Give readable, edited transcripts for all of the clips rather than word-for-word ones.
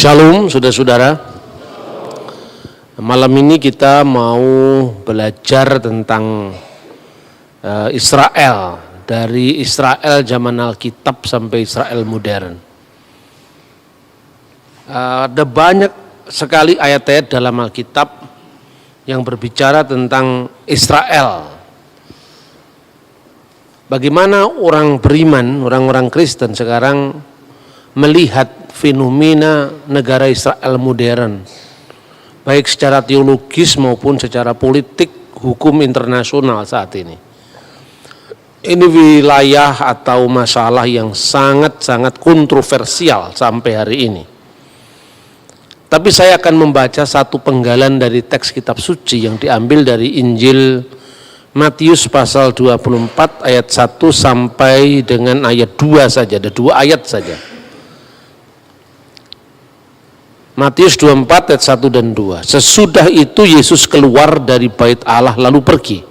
Shalom saudara-saudara. Malam ini kita mau belajar tentang Israel, dari Israel zaman Alkitab sampai Israel modern. Ada banyak sekali ayat-ayat dalam Alkitab yang berbicara tentang Israel. Bagaimana orang beriman, orang-orang Kristen sekarang melihat fenomena negara Israel modern, baik secara teologis maupun secara politik, hukum internasional saat ini. Ini wilayah atau masalah yang sangat-sangat kontroversial sampai hari ini. Tapi saya akan membaca satu penggalan dari teks kitab suci yang diambil dari Injil Matius pasal 24 ayat 1 sampai dengan ayat 2 saja, ada 2 ayat saja. Matius 24 ayat 1 dan 2. Sesudah itu Yesus keluar dari bait Allah lalu pergi.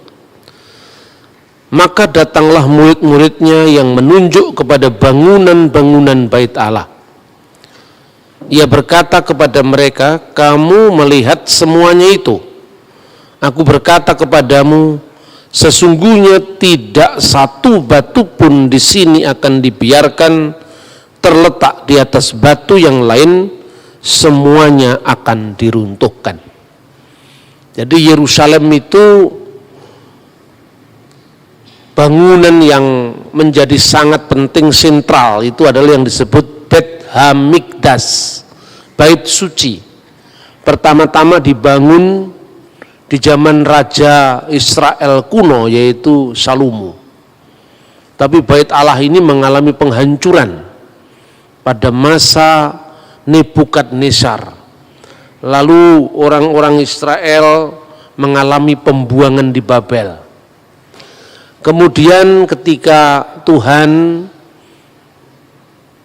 Maka datanglah murid-muridnya yang menunjuk kepada bangunan-bangunan bait Allah. Ia berkata kepada mereka, "Kamu melihat semuanya itu. Aku berkata kepadamu, sesungguhnya tidak satu batu pun di sini akan dibiarkan terletak di atas batu yang lain, semuanya akan diruntuhkan." Jadi Yerusalem itu bangunan yang menjadi sangat penting, sentral, itu adalah yang disebut Beit Hamikdash, bait suci. Pertama-tama dibangun di zaman Raja Israel kuno, yaitu Salomo. Tapi bait Allah ini mengalami penghancuran pada masa Nebukadnezar. Lalu orang-orang Israel mengalami pembuangan di Babel. Kemudian ketika Tuhan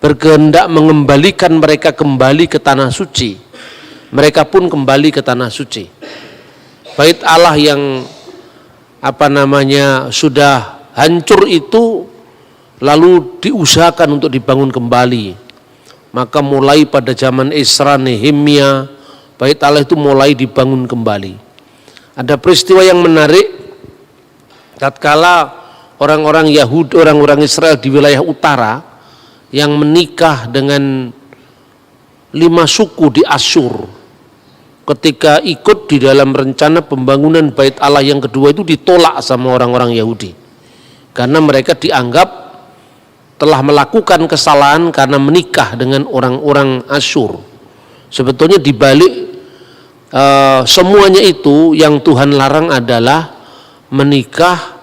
berkehendak mengembalikan mereka kembali ke tanah suci, mereka pun kembali ke tanah suci. Bait Allah yang sudah hancur itu lalu diusahakan untuk dibangun kembali. Maka mulai pada zaman Esra, Nehemia, bait Allah itu mulai dibangun kembali. Ada peristiwa yang menarik, tatkala orang-orang Yahudi, orang-orang Israel di wilayah utara yang menikah dengan 5 suku di Asyur, ketika ikut di dalam rencana pembangunan bait Allah yang kedua itu ditolak sama orang-orang Yahudi, karena mereka dianggap telah melakukan kesalahan karena menikah dengan orang-orang Asyur. Sebetulnya dibalik semuanya itu yang Tuhan larang adalah menikah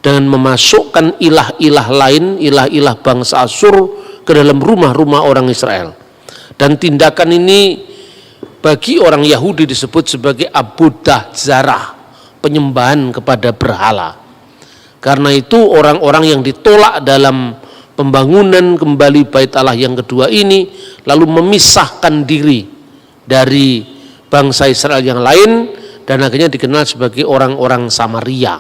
dengan memasukkan ilah-ilah lain, ilah-ilah bangsa Asyur ke dalam rumah-rumah orang Israel. Dan tindakan ini bagi orang Yahudi disebut sebagai abudah zarah, penyembahan kepada berhala. Karena itu orang-orang yang ditolak dalam pembangunan kembali bait Allah yang kedua ini lalu memisahkan diri dari bangsa Israel yang lain dan akhirnya dikenal sebagai orang-orang Samaria.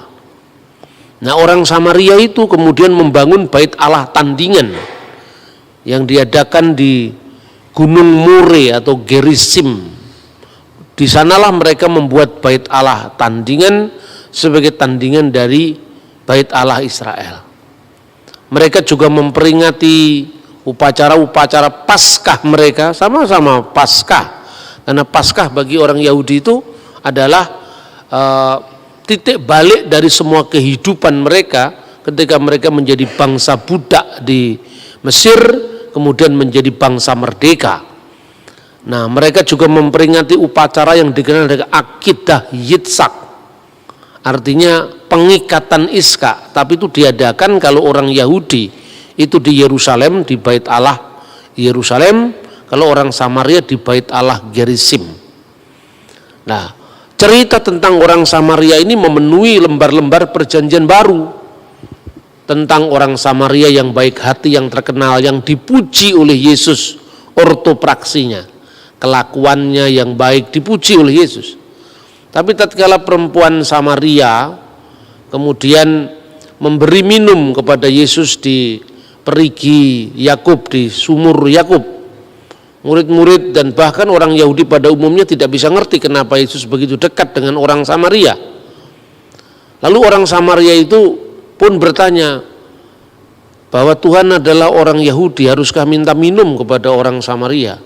Nah, orang Samaria itu kemudian membangun bait Allah tandingan yang diadakan di Gunung More atau Gerizim. Di sanalah mereka membuat bait Allah tandingan sebagai tandingan dari bait Allah Israel. Mereka juga memperingati upacara-upacara Paskah mereka, sama-sama Paskah. Karena Paskah bagi orang Yahudi itu adalah titik balik dari semua kehidupan mereka ketika mereka menjadi bangsa budak di Mesir, kemudian menjadi bangsa merdeka. Nah, mereka juga memperingati upacara yang dikenal dengan Aqidah Yitzhak. Artinya pengikatan Iska, tapi itu diadakan kalau orang Yahudi itu di Yerusalem, di bait Allah Yerusalem, kalau orang Samaria di bait Allah Gerizim. Nah, cerita tentang orang Samaria ini memenuhi lembar-lembar perjanjian baru, tentang orang Samaria yang baik hati, yang terkenal, yang dipuji oleh Yesus, ortopraksinya, kelakuannya yang baik dipuji oleh Yesus. Tapi tatkala perempuan Samaria kemudian memberi minum kepada Yesus di perigi Yakub, di sumur Yakub, Murid-murid dan bahkan orang Yahudi pada umumnya tidak bisa ngerti kenapa Yesus begitu dekat dengan orang Samaria. Lalu orang Samaria itu pun bertanya bahwa Tuhan adalah orang Yahudi, haruskah minta minum kepada orang Samaria?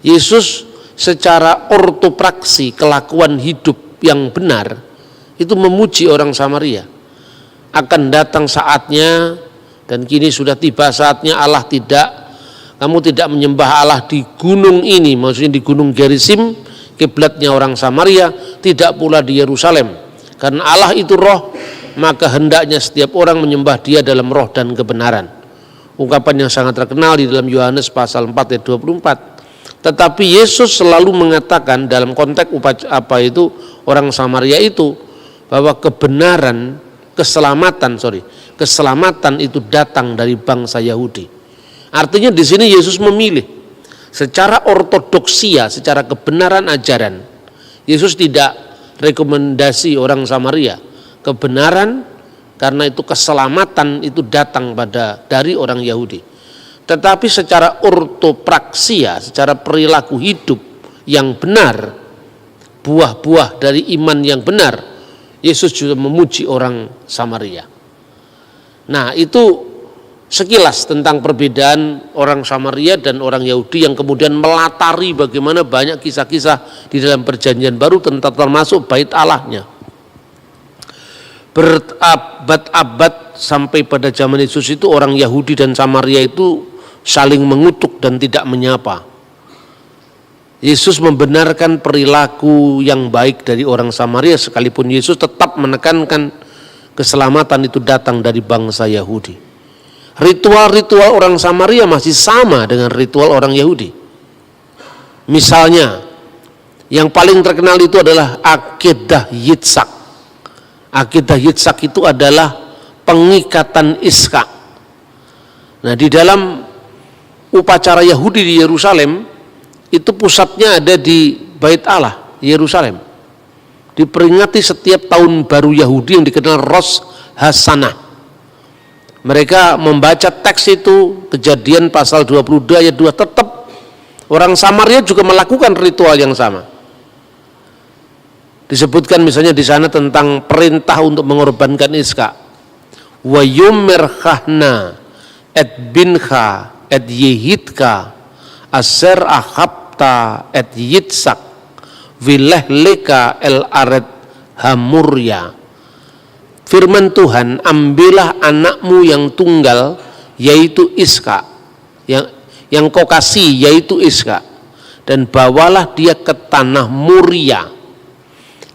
Yesus secara ortopraksi, kelakuan hidup yang benar, itu memuji orang Samaria. Akan datang saatnya, dan kini sudah tiba saatnya kamu tidak menyembah Allah di gunung ini, maksudnya di gunung Gerizim, kiblatnya orang Samaria, tidak pula di Yerusalem. Karena Allah itu roh, maka hendaknya setiap orang menyembah dia dalam roh dan kebenaran. Ungkapan yang sangat terkenal di dalam Yohanes pasal 4 ayat 24. Tetapi Yesus selalu mengatakan dalam konteks orang Samaria itu, bahwa keselamatan itu datang dari bangsa Yahudi. Artinya di sini Yesus memilih secara ortodoksia, secara kebenaran ajaran. Yesus tidak rekomendasi orang Samaria. Kebenaran karena itu keselamatan itu datang dari orang Yahudi. Tetapi secara ortopraksia, secara perilaku hidup yang benar, buah-buah dari iman yang benar, Yesus juga memuji orang Samaria. Nah, itu sekilas tentang perbedaan orang Samaria dan orang Yahudi yang kemudian melatari bagaimana banyak kisah-kisah di dalam Perjanjian Baru tentang termasuk bait Allahnya. Berabad-abad sampai pada zaman Yesus itu orang Yahudi dan Samaria itu saling mengutuk dan tidak menyapa. Yesus membenarkan perilaku yang baik dari orang Samaria, sekalipun Yesus tetap menekankan keselamatan itu datang dari bangsa Yahudi. Ritual-ritual orang Samaria masih sama dengan ritual orang Yahudi. Misalnya, yang paling terkenal itu adalah Akedah Yitzhak. Akedah Yitzhak itu adalah pengikatan Ishak. Nah, di dalam upacara Yahudi di Yerusalem, itu pusatnya ada di Bait Allah, Yerusalem. Diperingati setiap tahun baru Yahudi yang dikenal Rosh Hashanah. Mereka membaca teks itu, Kejadian pasal 22 ayat 2, tetap orang Samaria juga melakukan ritual yang sama. Disebutkan misalnya di sana tentang perintah untuk mengorbankan Ishak. Wa yumerkhahna et bincha et yehidka aser ahabta et yitzak vilehleka el aret hamurya. Firman Tuhan, ambillah anakmu yang tunggal yaitu Ishak, yang kau kasih yaitu Ishak, dan bawalah dia ke tanah Moria.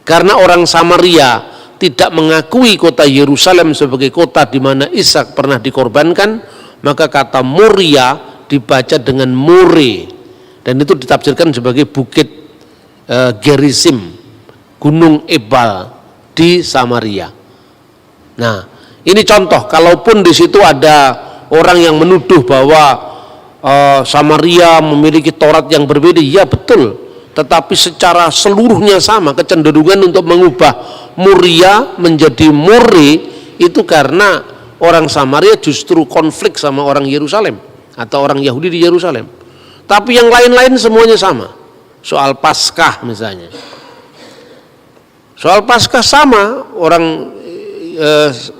Karena orang Samaria tidak mengakui kota Yerusalem sebagai kota di mana Ishak pernah dikorbankan, maka kata Moria dibaca dengan More, dan itu ditafsirkan sebagai bukit Gerizim, Gunung Ebal di Samaria. Nah, ini contoh, kalaupun di situ ada orang yang menuduh bahwa Samaria memiliki Taurat yang berbeda, ya betul, tetapi secara seluruhnya sama. Kecenderungan untuk mengubah Moria menjadi More itu karena orang Samaria justru konflik sama orang Yerusalem atau orang Yahudi di Yerusalem. Tapi yang lain-lain semuanya sama. Soal Paskah misalnya, soal Paskah sama, orang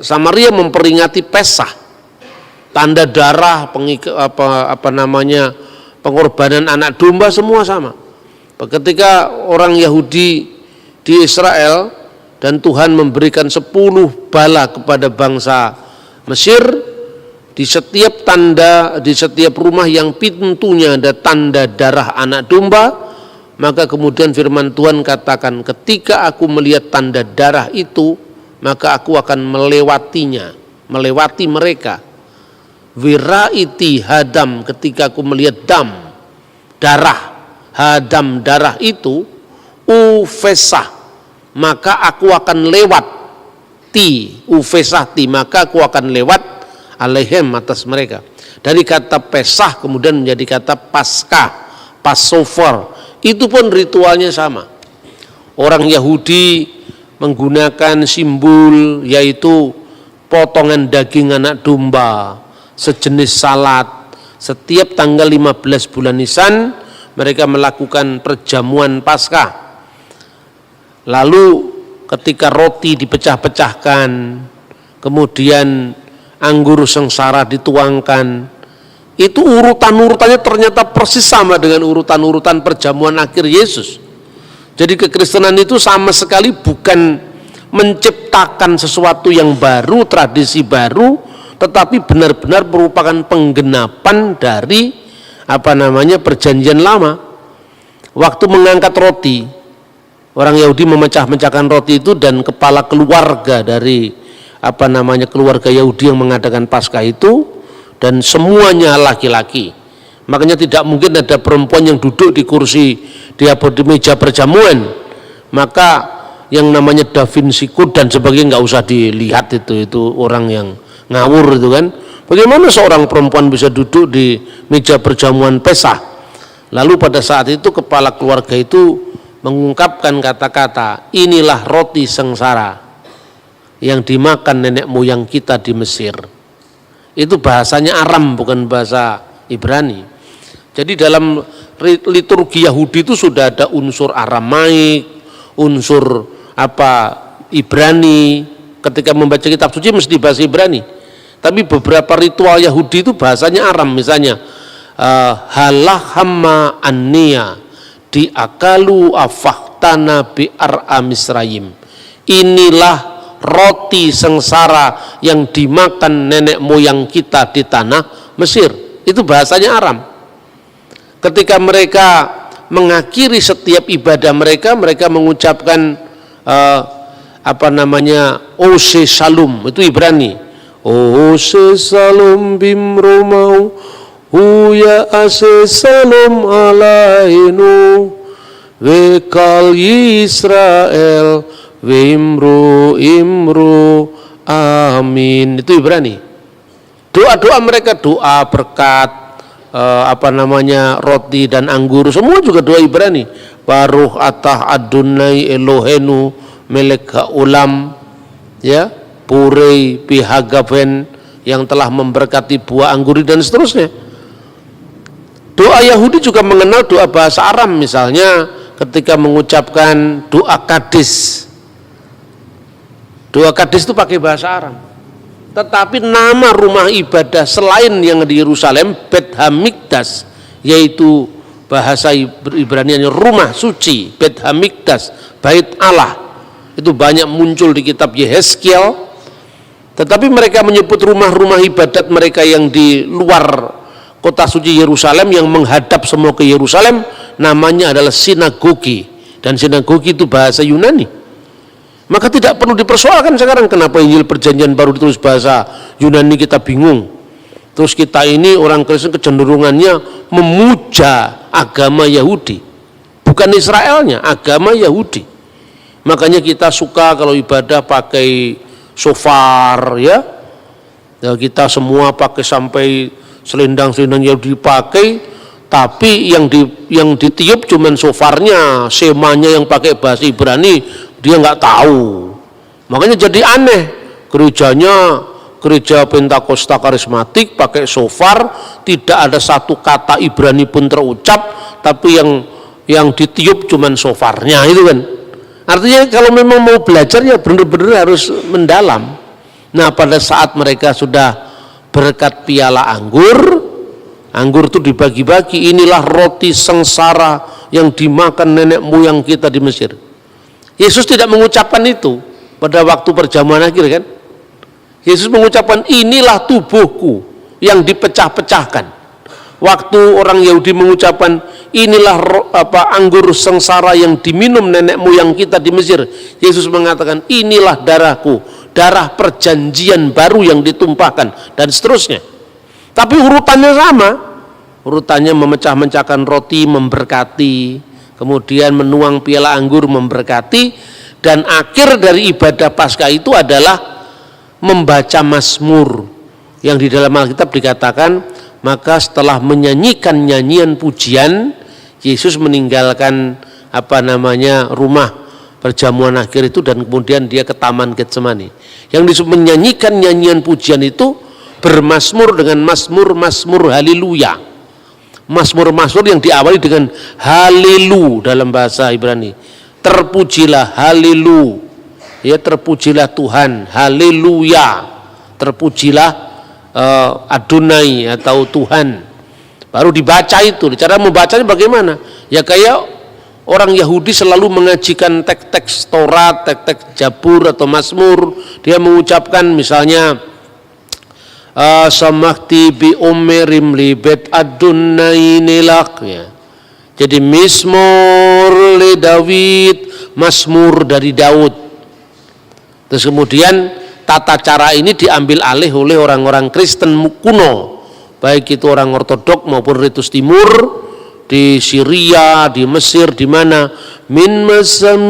Samaria memperingati Pesah, tanda darah, pengorbanan anak domba, semua sama. Ketika orang Yahudi di Israel dan Tuhan memberikan 10 bala kepada bangsa Mesir, di setiap rumah yang pintunya ada tanda darah anak domba, maka kemudian firman Tuhan katakan, ketika aku melihat tanda darah itu, maka aku akan melewati mereka. Wiraiti hadam, ketika aku melihat darah itu, ufesah, maka aku akan lewat, maka aku akan lewat alaihem, atas mereka. Dari kata Pesah kemudian menjadi kata Paskah, Passover, itu pun ritualnya sama. Orang Yahudi menggunakan simbol yaitu potongan daging anak domba, sejenis salad. Setiap tanggal 15 bulan Nisan mereka melakukan perjamuan Paskah. Lalu ketika roti dipecah-pecahkan, kemudian anggur sengsara dituangkan, itu urutan-urutannya ternyata persis sama dengan urutan-urutan perjamuan akhir Yesus. Jadi kekristenan itu sama sekali bukan menciptakan sesuatu yang baru, tradisi baru, tetapi benar-benar merupakan penggenapan dari perjanjian lama. Waktu mengangkat roti, orang Yahudi memecah-mecahkan roti itu, dan kepala keluarga dari keluarga Yahudi yang mengadakan Paskah itu, dan semuanya laki-laki. Makanya tidak mungkin ada perempuan yang duduk di kursi di meja perjamuan. Maka yang namanya Da Vinci Code dan sebagainya nggak usah dilihat, itu orang yang ngawur itu kan. Bagaimana seorang perempuan bisa duduk di meja perjamuan Pesah? Lalu pada saat itu kepala keluarga itu mengungkapkan kata-kata, inilah roti sengsara yang dimakan nenek moyang kita di Mesir. Itu bahasanya Aram, bukan bahasa Ibrani. Jadi dalam liturgi Yahudi itu sudah ada unsur Aramaik, unsur Ibrani. Ketika membaca kitab suci mesti bahasa Ibrani. Tapi beberapa ritual Yahudi itu bahasanya Aram. Misalnya halahama annia diakalu afahtana bi'ar'a Misrayim. Inilah roti sengsara yang dimakan nenek moyang kita di tanah Mesir. Itu bahasanya Aram. Ketika mereka mengakhiri setiap ibadah mereka mengucapkan Ose Shalom, itu Ibrani. Ose Shalom bimromau huya ase Shalom alainu wekal Yisrael Wimru imru amin. Itu Ibrani. Doa-doa mereka, doa berkat roti dan anggur, semua juga doa Ibrani. Baruch atah Adonai Elohenu melek haulam, ya, purei pihagaven, yang telah memberkati buah anggur, dan seterusnya. Doa Yahudi juga mengenal doa bahasa Aram, misalnya ketika mengucapkan doa Kadis. Doa Kadis itu pakai bahasa Aram. Tetapi nama rumah ibadah selain yang di Yerusalem, Bet Hamikdas, yaitu bahasa Ibranianya rumah suci, Bet Hamikdas, Bait Allah, itu banyak muncul di kitab Yehezkiel. Tetapi mereka menyebut rumah-rumah ibadat mereka yang di luar kota suci Yerusalem, yang menghadap semua ke Yerusalem, namanya adalah sinagogi. Dan sinagogi itu bahasa Yunani. Maka tidak perlu dipersoalkan sekarang kenapa Injil Perjanjian Baru ditulis bahasa Yunani, kita bingung. Terus kita ini orang Kristen kecenderungannya memuja agama Yahudi, bukan Israelnya, agama Yahudi. Makanya kita suka kalau ibadah pakai shofar, ya. Kita semua pakai sampai selendang-selendang Yahudi dipakai, tapi yang ditiup cuman shofarnya, semanya yang pakai bahasa Ibrani dia nggak tahu. Makanya jadi aneh, gereja Pentakosta Karismatik pakai shofar, tidak ada satu kata Ibrani pun terucap, tapi yang ditiup cuman shofarnya, itu kan. Artinya kalau memang mau belajar ya benar-benar harus mendalam. Nah, pada saat mereka sudah berkat piala anggur itu dibagi-bagi, inilah roti sengsara yang dimakan nenek moyang kita di Mesir. Yesus tidak mengucapkan itu pada waktu perjamuan akhir, kan? Yesus mengucapkan inilah tubuhku yang dipecah-pecahkan. Waktu orang Yahudi mengucapkan inilah anggur sengsara yang diminum nenek moyang kita di Mesir, Yesus mengatakan inilah darahku, darah perjanjian baru yang ditumpahkan, dan seterusnya. Tapi urutannya sama, urutannya memecah-mecahkan roti memberkati, kemudian menuang piala anggur memberkati, dan akhir dari ibadah Paskah itu adalah membaca Mazmur, yang di dalam Alkitab dikatakan, maka setelah menyanyikan nyanyian pujian, Yesus meninggalkan rumah perjamuan akhir itu, dan kemudian dia ke Taman Getsemani. Yang disebut menyanyikan nyanyian pujian itu bermazmur dengan mazmur haleluya. Mazmur-mazmur yang diawali dengan halilu dalam bahasa Ibrani. Terpujilah, halilu. Ya, terpujilah Tuhan, haleluya. Terpujilah Adonai atau Tuhan. Baru dibaca itu. Cara membacanya bagaimana? Ya kayak orang Yahudi selalu mengajikan teks-teks Taurat, teks-teks Jabur atau Mazmur. Dia mengucapkan misalnya samakti bi umerim libet Adonai nilak, ya. Jadi Mizmor li Daud, Mazmur dari Daud. Terus kemudian tata cara ini diambil alih oleh orang-orang Kristen kuno, baik itu orang Ortodok maupun Ritus Timur di Syria, di Mesir, di mana min Mazamir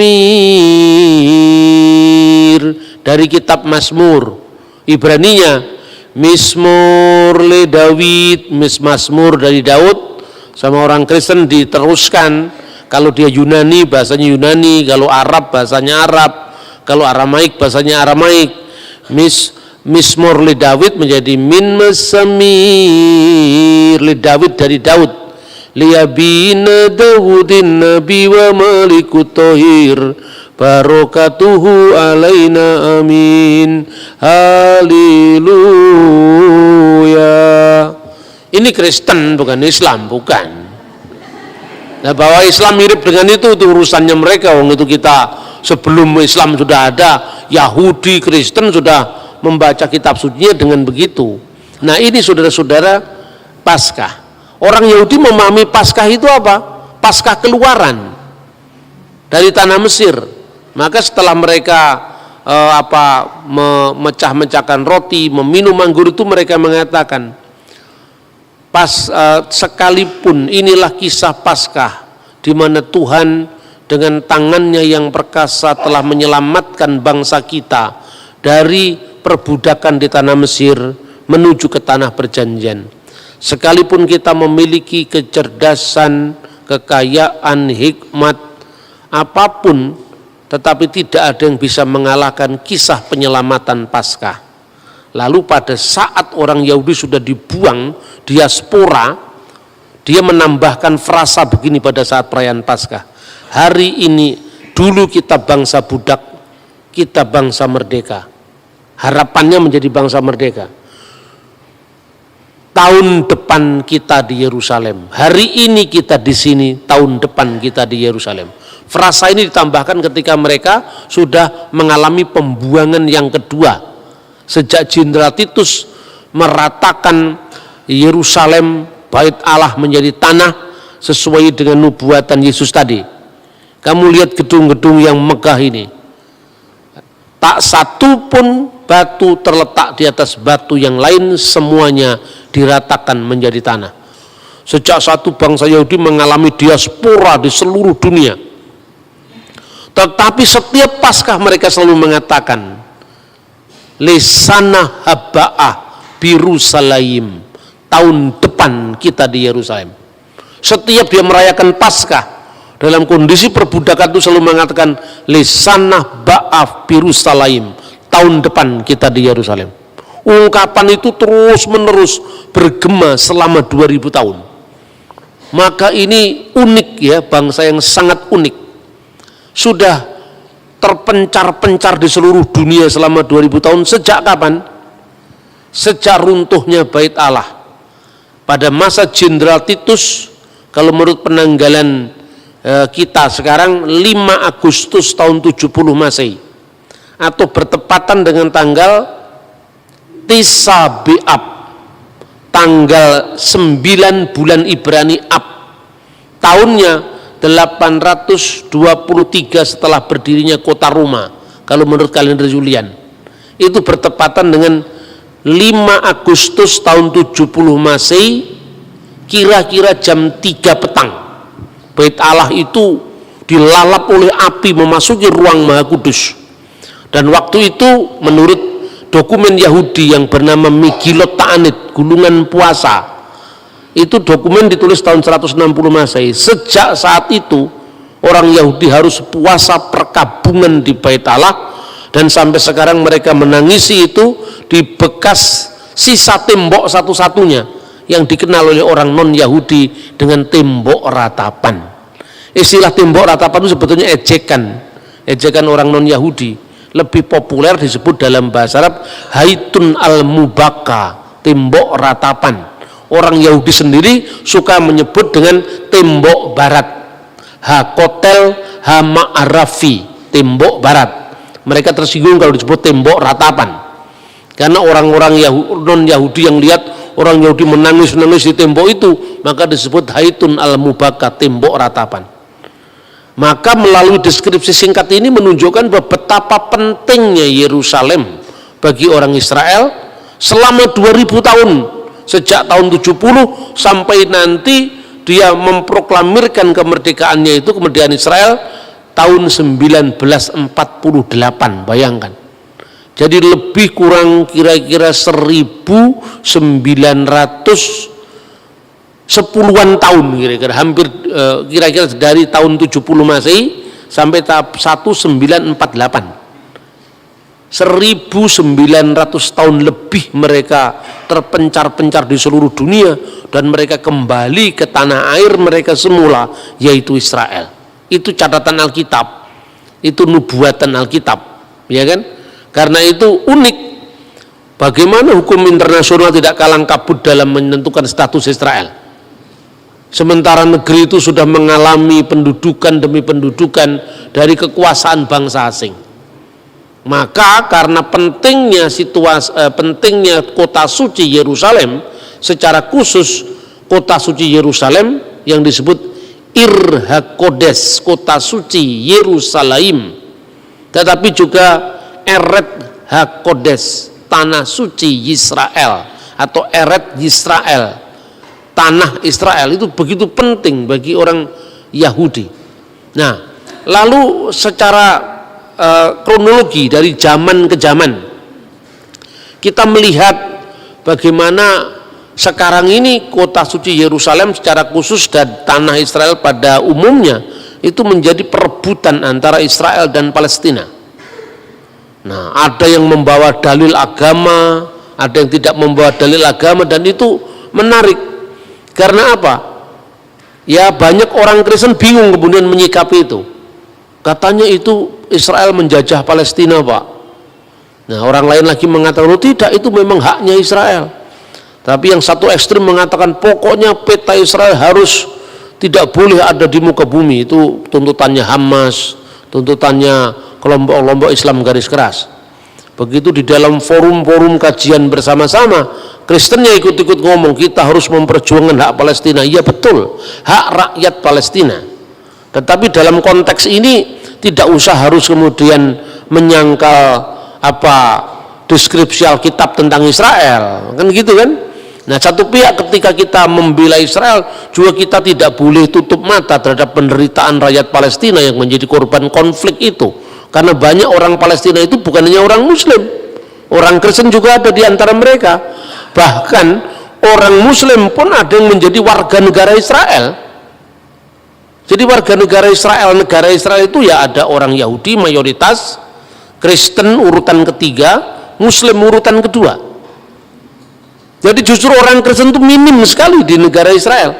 dari kitab Mazmur. Ibraninya Mizmor le Daud, Mazmur dari Daud. Sama orang Kristen diteruskan, kalau dia Yunani bahasanya Yunani, kalau Arab bahasanya Arab, kalau Aramaik bahasanya Aramaik. Mizmor le Daud menjadi min Mazamir le Daud dari Daud. Liyabina Daudin nabi wa malikut tohir barokatuhu alaina amin. Haleluya. Ini Kristen bukan Islam, bukan. Nah, bahwa Islam mirip dengan itu urusannya mereka. Wong itu kita sebelum Islam sudah ada, Yahudi, Kristen sudah membaca kitab sucinya dengan begitu. Nah, ini saudara-saudara Paskah. Orang Yahudi memahami Paskah itu apa? Paskah keluaran dari tanah Mesir. Maka setelah mereka memecah-mecahkan roti, meminum anggur itu, mereka mengatakan sekalipun inilah kisah Paskah di mana Tuhan dengan tangannya yang perkasa telah menyelamatkan bangsa kita dari perbudakan di tanah Mesir menuju ke tanah perjanjian. Sekalipun kita memiliki kecerdasan, kekayaan, hikmat apapun, tetapi tidak ada yang bisa mengalahkan kisah penyelamatan Paskah. Lalu pada saat orang Yahudi sudah dibuang, diaspora, dia menambahkan frasa begini pada saat perayaan Paskah. Hari ini, dulu kita bangsa budak, kita bangsa merdeka. Harapannya menjadi bangsa merdeka. Tahun depan kita di Yerusalem. Hari ini kita di sini, tahun depan kita di Yerusalem. Frasa ini ditambahkan ketika mereka sudah mengalami pembuangan yang kedua. Sejak Jenderal Titus meratakan Yerusalem, Bait Allah menjadi tanah sesuai dengan nubuatan Yesus tadi. Kamu lihat gedung-gedung yang megah ini. Tak satu pun batu terletak di atas batu yang lain, semuanya diratakan menjadi tanah. Sejak satu bangsa Yahudi mengalami diaspora di seluruh dunia. Tetapi setiap Paskah mereka selalu mengatakan, Lesana haba'ah Birusalaim, tahun depan kita di Yerusalem. Setiap dia merayakan Paskah dalam kondisi perbudakan itu selalu mengatakan Lesana ba'ah Birusalaim, tahun depan kita di Yerusalem. Ungkapan itu terus menerus bergema selama 2000 tahun. Maka ini unik ya, bangsa yang sangat unik. Sudah terpencar-pencar di seluruh dunia selama 2000 tahun. Sejak kapan? Sejak runtuhnya Bait Allah. Pada masa Jenderal Titus, kalau menurut penanggalan kita sekarang 5 Agustus tahun 70 Masehi, atau bertepatan dengan tanggal Tisa Be'ab, tanggal 9 bulan Ibrani Ab, tahunnya 823 setelah berdirinya kota Roma, kalau menurut kalender Julian. Itu bertepatan dengan 5 Agustus tahun 70 Masehi, kira-kira jam 3 petang. Bait Allah itu dilalap oleh api memasuki ruang Maha Kudus. Dan waktu itu menurut dokumen Yahudi yang bernama Megilot Ta'anit, gulungan puasa, itu dokumen ditulis tahun 160 Masehi. Sejak saat itu orang Yahudi harus puasa perkabungan di Bait Allah, dan sampai sekarang mereka menangisi itu di bekas sisa tembok satu-satunya yang dikenal oleh orang non-Yahudi dengan tembok ratapan. Istilah tembok ratapan itu sebetulnya ejekan orang non-Yahudi. Lebih populer disebut dalam bahasa Arab haitun al-mubaka, tembok ratapan. Orang Yahudi sendiri suka menyebut dengan tembok barat, hakotel hama'arafi, tembok barat. Mereka tersinggung kalau disebut tembok ratapan, karena orang-orang non-Yahudi yang lihat orang Yahudi menangis di tembok itu, maka disebut haitun al-mubaka, tembok ratapan. Maka melalui deskripsi singkat ini menunjukkan betapa pentingnya Yerusalem bagi orang Israel selama 2000 tahun, sejak tahun 70 sampai nanti dia memproklamirkan kemerdekaannya, itu kemerdekaan Israel tahun 1948, bayangkan. Jadi lebih kurang kira-kira 1910-an tahun, kira-kira hampir kira-kira dari tahun 70 Masehi sampai tahap 1948. 1900 tahun lebih mereka terpencar-pencar di seluruh dunia, dan mereka kembali ke tanah air mereka semula, yaitu Israel. Itu catatan Alkitab, itu nubuatan Alkitab, ya kan? Karena itu unik, bagaimana hukum internasional tidak kalang kabut dalam menentukan status Israel, sementara negeri itu sudah mengalami pendudukan demi pendudukan dari kekuasaan bangsa asing. Maka karena pentingnya pentingnya kota suci Yerusalem, secara khusus kota suci Yerusalem yang disebut Ir HaKodesh, kota suci Yerusalem, tetapi juga Eret HaKodesh, tanah suci Israel, atau Eret Yisrael, tanah Israel, itu begitu penting bagi orang Yahudi. Nah, lalu secara kronologi dari zaman ke zaman kita melihat bagaimana sekarang ini kota suci Yerusalem secara khusus dan tanah Israel pada umumnya itu menjadi perebutan antara Israel dan Palestina. Nah, ada yang membawa dalil agama, ada yang tidak membawa dalil agama, dan itu menarik. Karena apa? Ya, banyak orang Kristen bingung kemudian menyikapi itu. Katanya itu Israel menjajah Palestina, Pak. Nah, orang lain lagi mengatakan, oh tidak, itu memang haknya Israel. Tapi yang satu ekstrim mengatakan pokoknya peta Israel harus tidak boleh ada di muka bumi. Itu tuntutannya Hamas, tuntutannya kelompok-kelompok Islam garis keras. Begitu di dalam forum-forum kajian bersama-sama, Kristennya ikut-ikut ngomong, kita harus memperjuangkan hak Palestina. Iya betul, hak rakyat Palestina. Tetapi dalam konteks ini tidak usah harus kemudian menyangkal deskripsi Alkitab tentang Israel, kan gitu kan? Nah, satu pihak ketika kita membela Israel, juga kita tidak boleh tutup mata terhadap penderitaan rakyat Palestina yang menjadi korban konflik itu. Karena banyak orang Palestina itu bukan hanya orang Muslim, orang Kristen juga ada di antara mereka. Bahkan orang Muslim pun ada yang menjadi warga negara Israel. Jadi warga negara Israel itu ya ada orang Yahudi mayoritas, Kristen urutan ketiga, Muslim urutan kedua. Jadi justru orang Kristen itu minim sekali di negara Israel.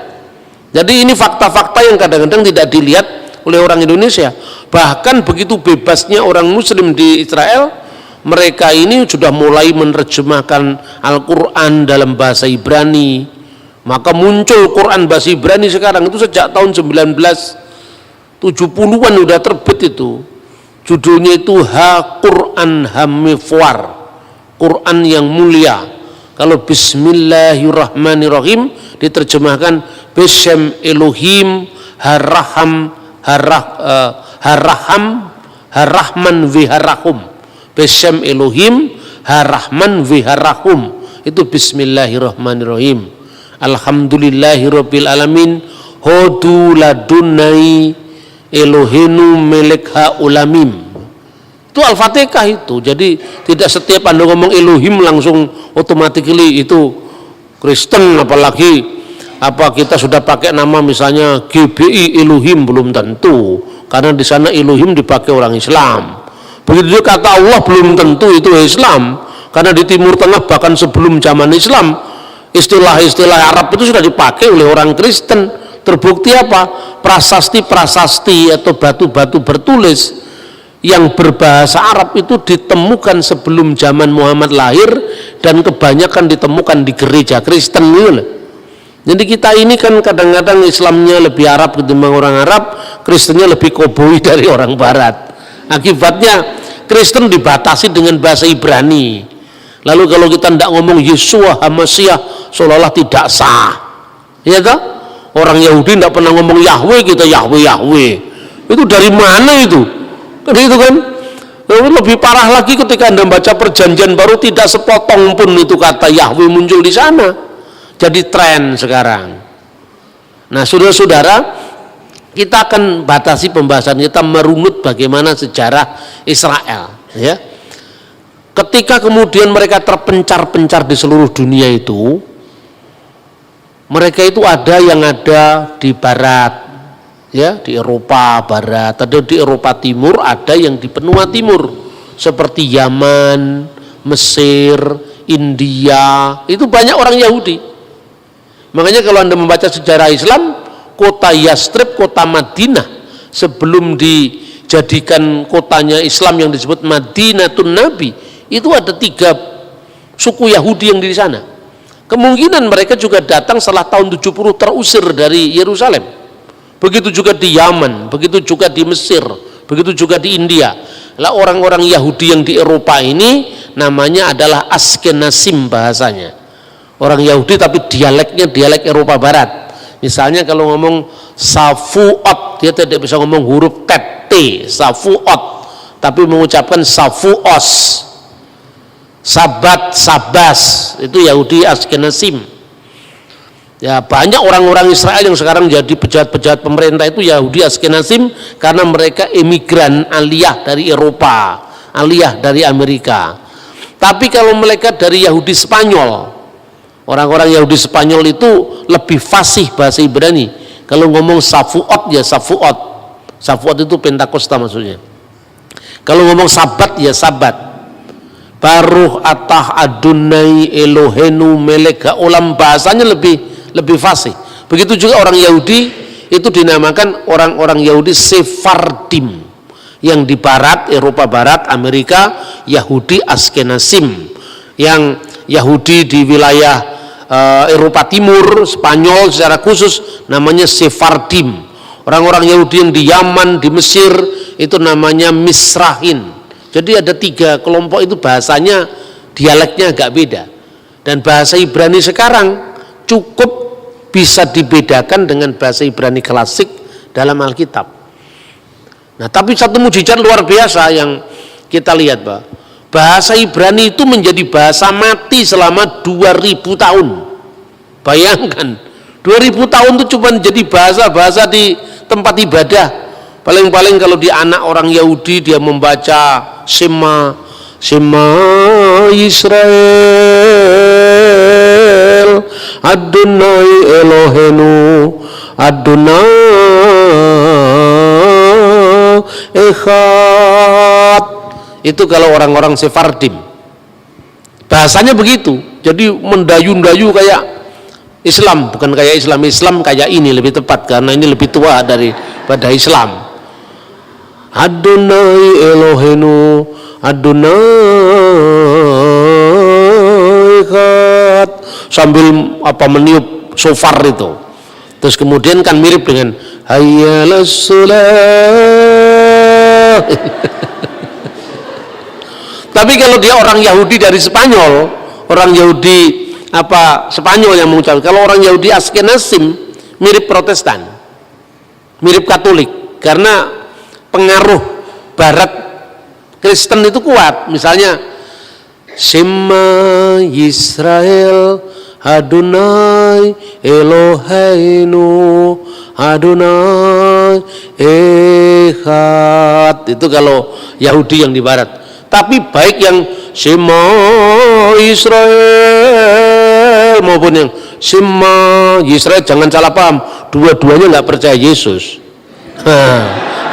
Jadi ini fakta-fakta yang kadang-kadang tidak dilihat oleh orang Indonesia. Bahkan begitu bebasnya orang Muslim di Israel, mereka ini sudah mulai menerjemahkan Al-Quran dalam bahasa Ibrani. Maka muncul Quran bahasa Ibrani sekarang itu sejak tahun 1970-an udah terbit itu. Judulnya itu Ha-Quran Hamifwar, Quran yang mulia. Kalau Bismillahirrahmanirrahim diterjemahkan Beshem Elohim Haraham Harahman Viharahum. Beshem Elohim Harahman Viharahum, itu Bismillahirrahmanirrahim. Alhamdulillahirabbil alamin hodu ladunai Elohenu melekha ulamim. Itu Al-Fatihah itu. Jadi tidak setiap Anda ngomong Elohim langsung automatically itu Kristen, apalagi kita sudah pakai nama misalnya GBI Elohim, belum tentu, karena di sana Elohim dipakai orang Islam. Begitu juga kata Allah belum tentu itu Islam, karena di Timur Tengah bahkan sebelum zaman Islam Istilah-istilah Arab itu sudah dipakai oleh orang Kristen. Terbukti apa? Prasasti-prasasti atau batu-batu bertulis yang berbahasa Arab itu ditemukan sebelum zaman Muhammad lahir dan kebanyakan ditemukan di gereja Kristen gitu. Jadi kita ini kan kadang-kadang Islamnya lebih Arab ketimbang orang Arab, Kristennya lebih koboi dari orang Barat. Akibatnya Kristen dibatasi dengan bahasa Ibrani. Lalu kalau kita tidak ngomong Yeshua HaMashiach seolah-olah tidak sah, ya toh? Orang Yahudi tidak pernah ngomong Yahweh, kita Yahweh. Itu dari mana itu? Kan itu kan? Lalu lebih parah lagi ketika Anda baca perjanjian baru tidak sepotong pun itu kata Yahweh muncul di sana. Jadi tren sekarang. Nah, saudara-saudara, kita akan batasi pembahasan kita merunut bagaimana sejarah Israel, ya. Ketika kemudian mereka terpencar-pencar di seluruh dunia itu, mereka itu ada yang ada di barat, ya, di Eropa barat, ada di Eropa timur, ada yang di benua timur seperti Yaman, Mesir, India, itu banyak orang Yahudi. Makanya kalau Anda membaca sejarah Islam, kota Yastrib, kota Madinah sebelum dijadikan kotanya Islam yang disebut Madinatun Nabi, itu ada 3 suku Yahudi yang di sana. Kemungkinan mereka juga datang setelah tahun 70 terusir dari Yerusalem. Begitu juga di Yaman, begitu juga di Mesir, begitu juga di India. Lah orang-orang Yahudi yang di Eropa ini namanya adalah Askenazim bahasanya. Orang Yahudi tapi dialeknya dialek Eropa Barat. Misalnya kalau ngomong Safuot, dia tidak bisa ngomong huruf T, Safuot, tapi mengucapkan Safuos. Sabat, Sabas, itu Yahudi Askenazim. Ya, banyak orang-orang Israel yang sekarang jadi pejabat-pejabat pemerintah itu Yahudi Askenazim karena mereka emigran aliyah dari Eropa, aliyah dari Amerika. Tapi kalau mereka dari Yahudi Spanyol, orang-orang Yahudi Spanyol itu lebih fasih bahasa Ibrani. Kalau ngomong Safuot ya Safuot. Safuot itu Pentakosta maksudnya. Kalau ngomong Sabat ya Sabat. Baruh atah Adonai Elohenu melek olam, bahasanya lebih fasih. Begitu juga orang Yahudi itu dinamakan orang-orang Yahudi Sephardim, yang di barat, Eropa Barat, Amerika, Yahudi Askenazim, yang Yahudi di wilayah Eropa Timur, Spanyol secara khusus namanya Sephardim. Orang-orang Yahudi yang di Yaman, di Mesir itu namanya Misrahin. Jadi ada 3 kelompok itu bahasanya, dialeknya agak beda. Dan bahasa Ibrani sekarang cukup bisa dibedakan dengan bahasa Ibrani klasik dalam Alkitab. Nah, tapi satu mujizat luar biasa yang kita lihat, Pak. Bahasa Ibrani itu menjadi bahasa mati selama 2000 tahun. Bayangkan, 2000 tahun itu cuma jadi bahasa-bahasa di tempat ibadah. Paling-paling kalau di anak orang Yahudi dia membaca Shema Yisrael Adonai Elohenu Adonai Echad. Itu kalau orang-orang Sephardim bahasanya begitu. Jadi mendayu-dayu kayak Islam, bukan kayak Islam kayak ini lebih tepat karena ini lebih tua daripada Islam. Adonai Elohenu Adonai Echad, sambil meniup shofar itu. Terus kemudian kan mirip dengan Hayyalas Shalah. Tapi kalau dia orang Yahudi dari Spanyol, orang Yahudi Spanyol yang mengucapkan, kalau orang Yahudi Askenazim mirip Protestan, mirip Katolik, karena pengaruh Barat Kristen itu kuat. Misalnya Shema Yisrael Adonai Eloheinu Adonai Echad, itu kalau Yahudi yang di Barat. Tapi baik yang Shema Israel maupun yang Shema Yisrael, jangan salah paham, dua-duanya nggak percaya Yesus.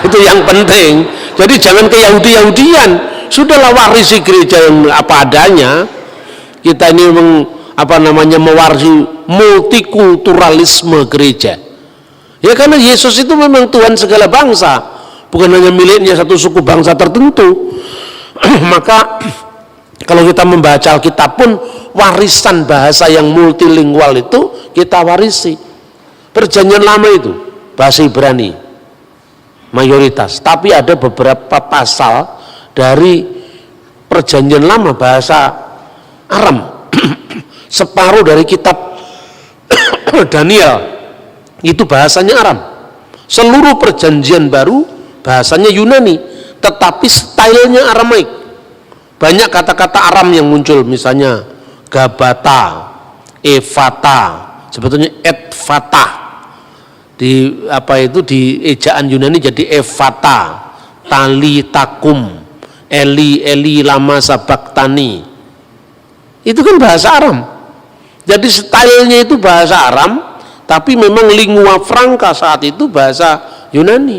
Itu yang penting. Jadi jangan ke Yahudi-Yahudian, sudahlah warisi gereja yang apa adanya. Kita ini memang mewarisi multikulturalisme gereja. Ya karena Yesus itu memang Tuhan segala bangsa, bukan hanya miliknya satu suku bangsa tertentu. Maka kalau kita membaca Alkitab pun warisan bahasa yang multilingual itu kita warisi. Perjanjian lama itu bahasa Ibrani mayoritas, tapi ada beberapa pasal dari perjanjian lama bahasa Aram. Separuh dari kitab Daniel itu bahasanya Aram. Seluruh perjanjian baru bahasanya Yunani, tetapi stylenya Aramaik. Banyak kata-kata Aram yang muncul, misalnya Gabata, Evata, sebetulnya Etfata. Di ejaan Yunani jadi Evata, Tali Takum, Eli lama sabaktani. Itu kan bahasa Aram. Jadi stylenya itu bahasa Aram, tapi memang lingua franca saat itu bahasa Yunani.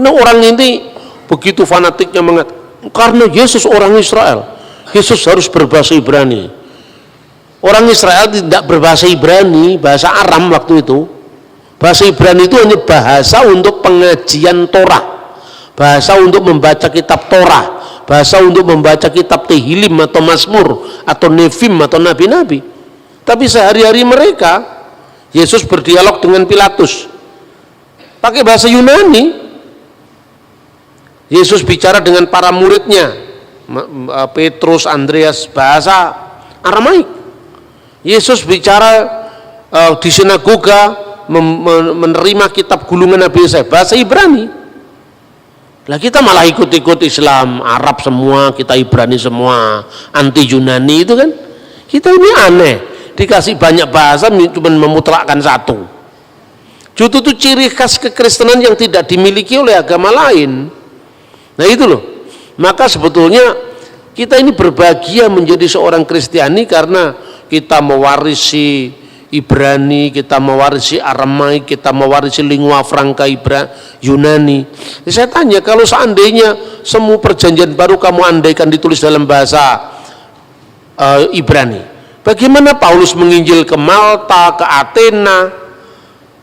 Nah, orang ini begitu fanatiknya mengatakan karena Yesus orang Israel, Yesus harus berbahasa Ibrani. Orang Israel tidak berbahasa Ibrani, bahasa Aram waktu itu. Bahasa Ibrani itu hanya bahasa untuk pengajian Torah, bahasa untuk membaca kitab Torah, bahasa untuk membaca kitab Tehillim atau Mazmur atau Nevim atau nabi-nabi. Tapi sehari-hari mereka, Yesus berdialog dengan Pilatus pakai bahasa Yunani. Yesus bicara dengan para muridnya, Petrus, Andreas, bahasa Aramaik. Yesus bicara di sinagoga, menerima kitab gulungan Nabi Yesaya, bahasa Ibrani. Lah kita malah ikut-ikut Islam, Arab semua, kita Ibrani semua, anti Yunani itu kan. Kita ini aneh, dikasih banyak bahasa cuma memutlakkan satu. Itu ciri khas kekristenan yang tidak dimiliki oleh agama lain. Nah itu loh. Maka sebetulnya kita ini berbahagia menjadi seorang Kristiani karena kita mewarisi Ibrani, kita mewarisi Aramaik, kita mewarisi lingua franca Yunani. Saya tanya, kalau seandainya semua perjanjian baru kamu andaikan ditulis dalam bahasa Ibrani, bagaimana Paulus menginjil ke Malta, ke Athena,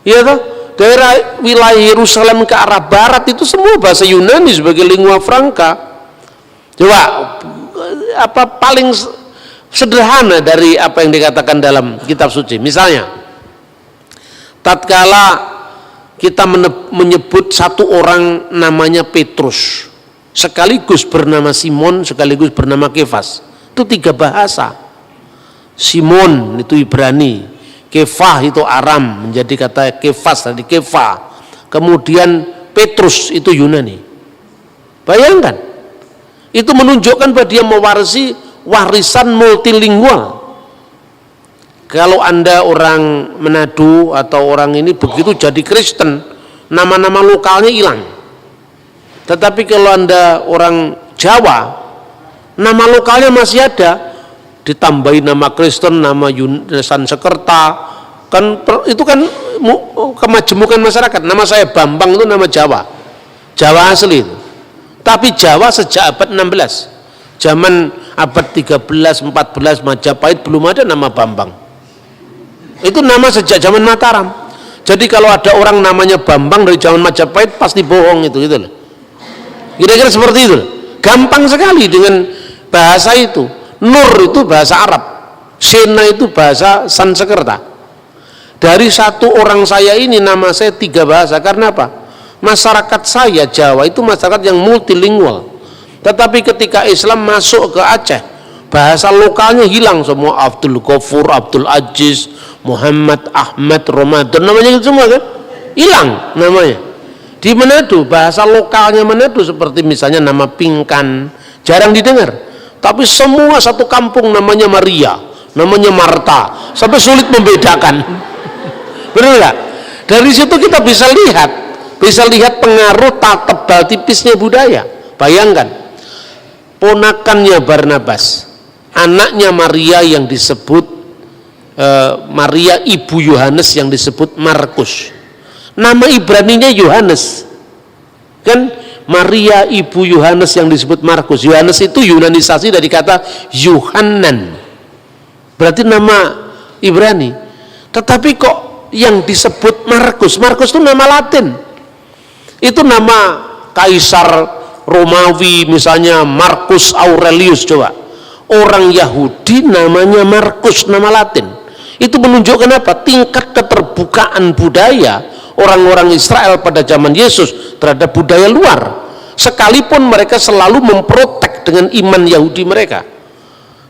ya toh? Daerah wilayah Yerusalem ke arah barat itu semua bahasa Yunani sebagai lingua franca. Coba paling sederhana dari apa yang dikatakan dalam kitab suci. Misalnya, tatkala kita menyebut satu orang namanya Petrus, sekaligus bernama Simon, sekaligus bernama Kefas, itu 3 bahasa. Simon itu Ibrani, Kefah itu Aram, menjadi kata Kefas tadi Kefa. Kemudian Petrus itu Yunani. Bayangkan, itu menunjukkan bahwa dia mewarisi warisan multilingual. Kalau Anda orang Manado atau orang ini begitu jadi Kristen, nama-nama lokalnya hilang. Tetapi kalau Anda orang Jawa, nama lokalnya masih ada, ditambahi nama Kristen, nama Sansekerta, kan itu kan kemajemukan masyarakat. Nama saya Bambang itu nama Jawa, Jawa asli itu. Tapi Jawa sejak abad 16, zaman abad 13, 14 Majapahit belum ada nama Bambang. Itu nama sejak zaman Mataram. Jadi kalau ada orang namanya Bambang dari zaman Majapahit pasti bohong itu gitu loh. Kira-kira seperti itu. Gampang sekali dengan bahasa itu. Nur itu bahasa Arab, Sena itu bahasa Sansekerta. Dari satu orang saya ini nama saya 3 bahasa. Karena apa? Masyarakat saya Jawa itu masyarakat yang multilingual. Tetapi ketika Islam masuk ke Aceh, bahasa lokalnya hilang semua. Abdul Ghafur, Abdul Aziz, Muhammad, Ahmad, Ramadan, namanya itu semua kan hilang namanya. Di Manado, bahasa lokalnya Manado seperti misalnya nama Pingkan jarang didengar. Tapi semua satu kampung namanya Maria, namanya Marta, sampai sulit membedakan. Benar nggak? Dari situ kita bisa lihat pengaruh tebal tipisnya budaya. Bayangkan, ponakannya Barnabas, anaknya Maria yang disebut Maria ibu Yohanes yang disebut Markus, nama Ibraninya Yohanes kan. Maria ibu Yohanes yang disebut Markus, Yohanes itu yunanisasi dari kata Yohanan, berarti nama Ibrani. Tetapi kok yang disebut Markus itu nama Latin. Itu nama kaisar Romawi, misalnya Marcus Aurelius. Coba, orang Yahudi namanya Markus, nama Latin. Itu menunjukkan apa? Tingkat keterbukaan budaya orang-orang Israel pada zaman Yesus terhadap budaya luar. Sekalipun mereka selalu memprotek dengan iman Yahudi mereka,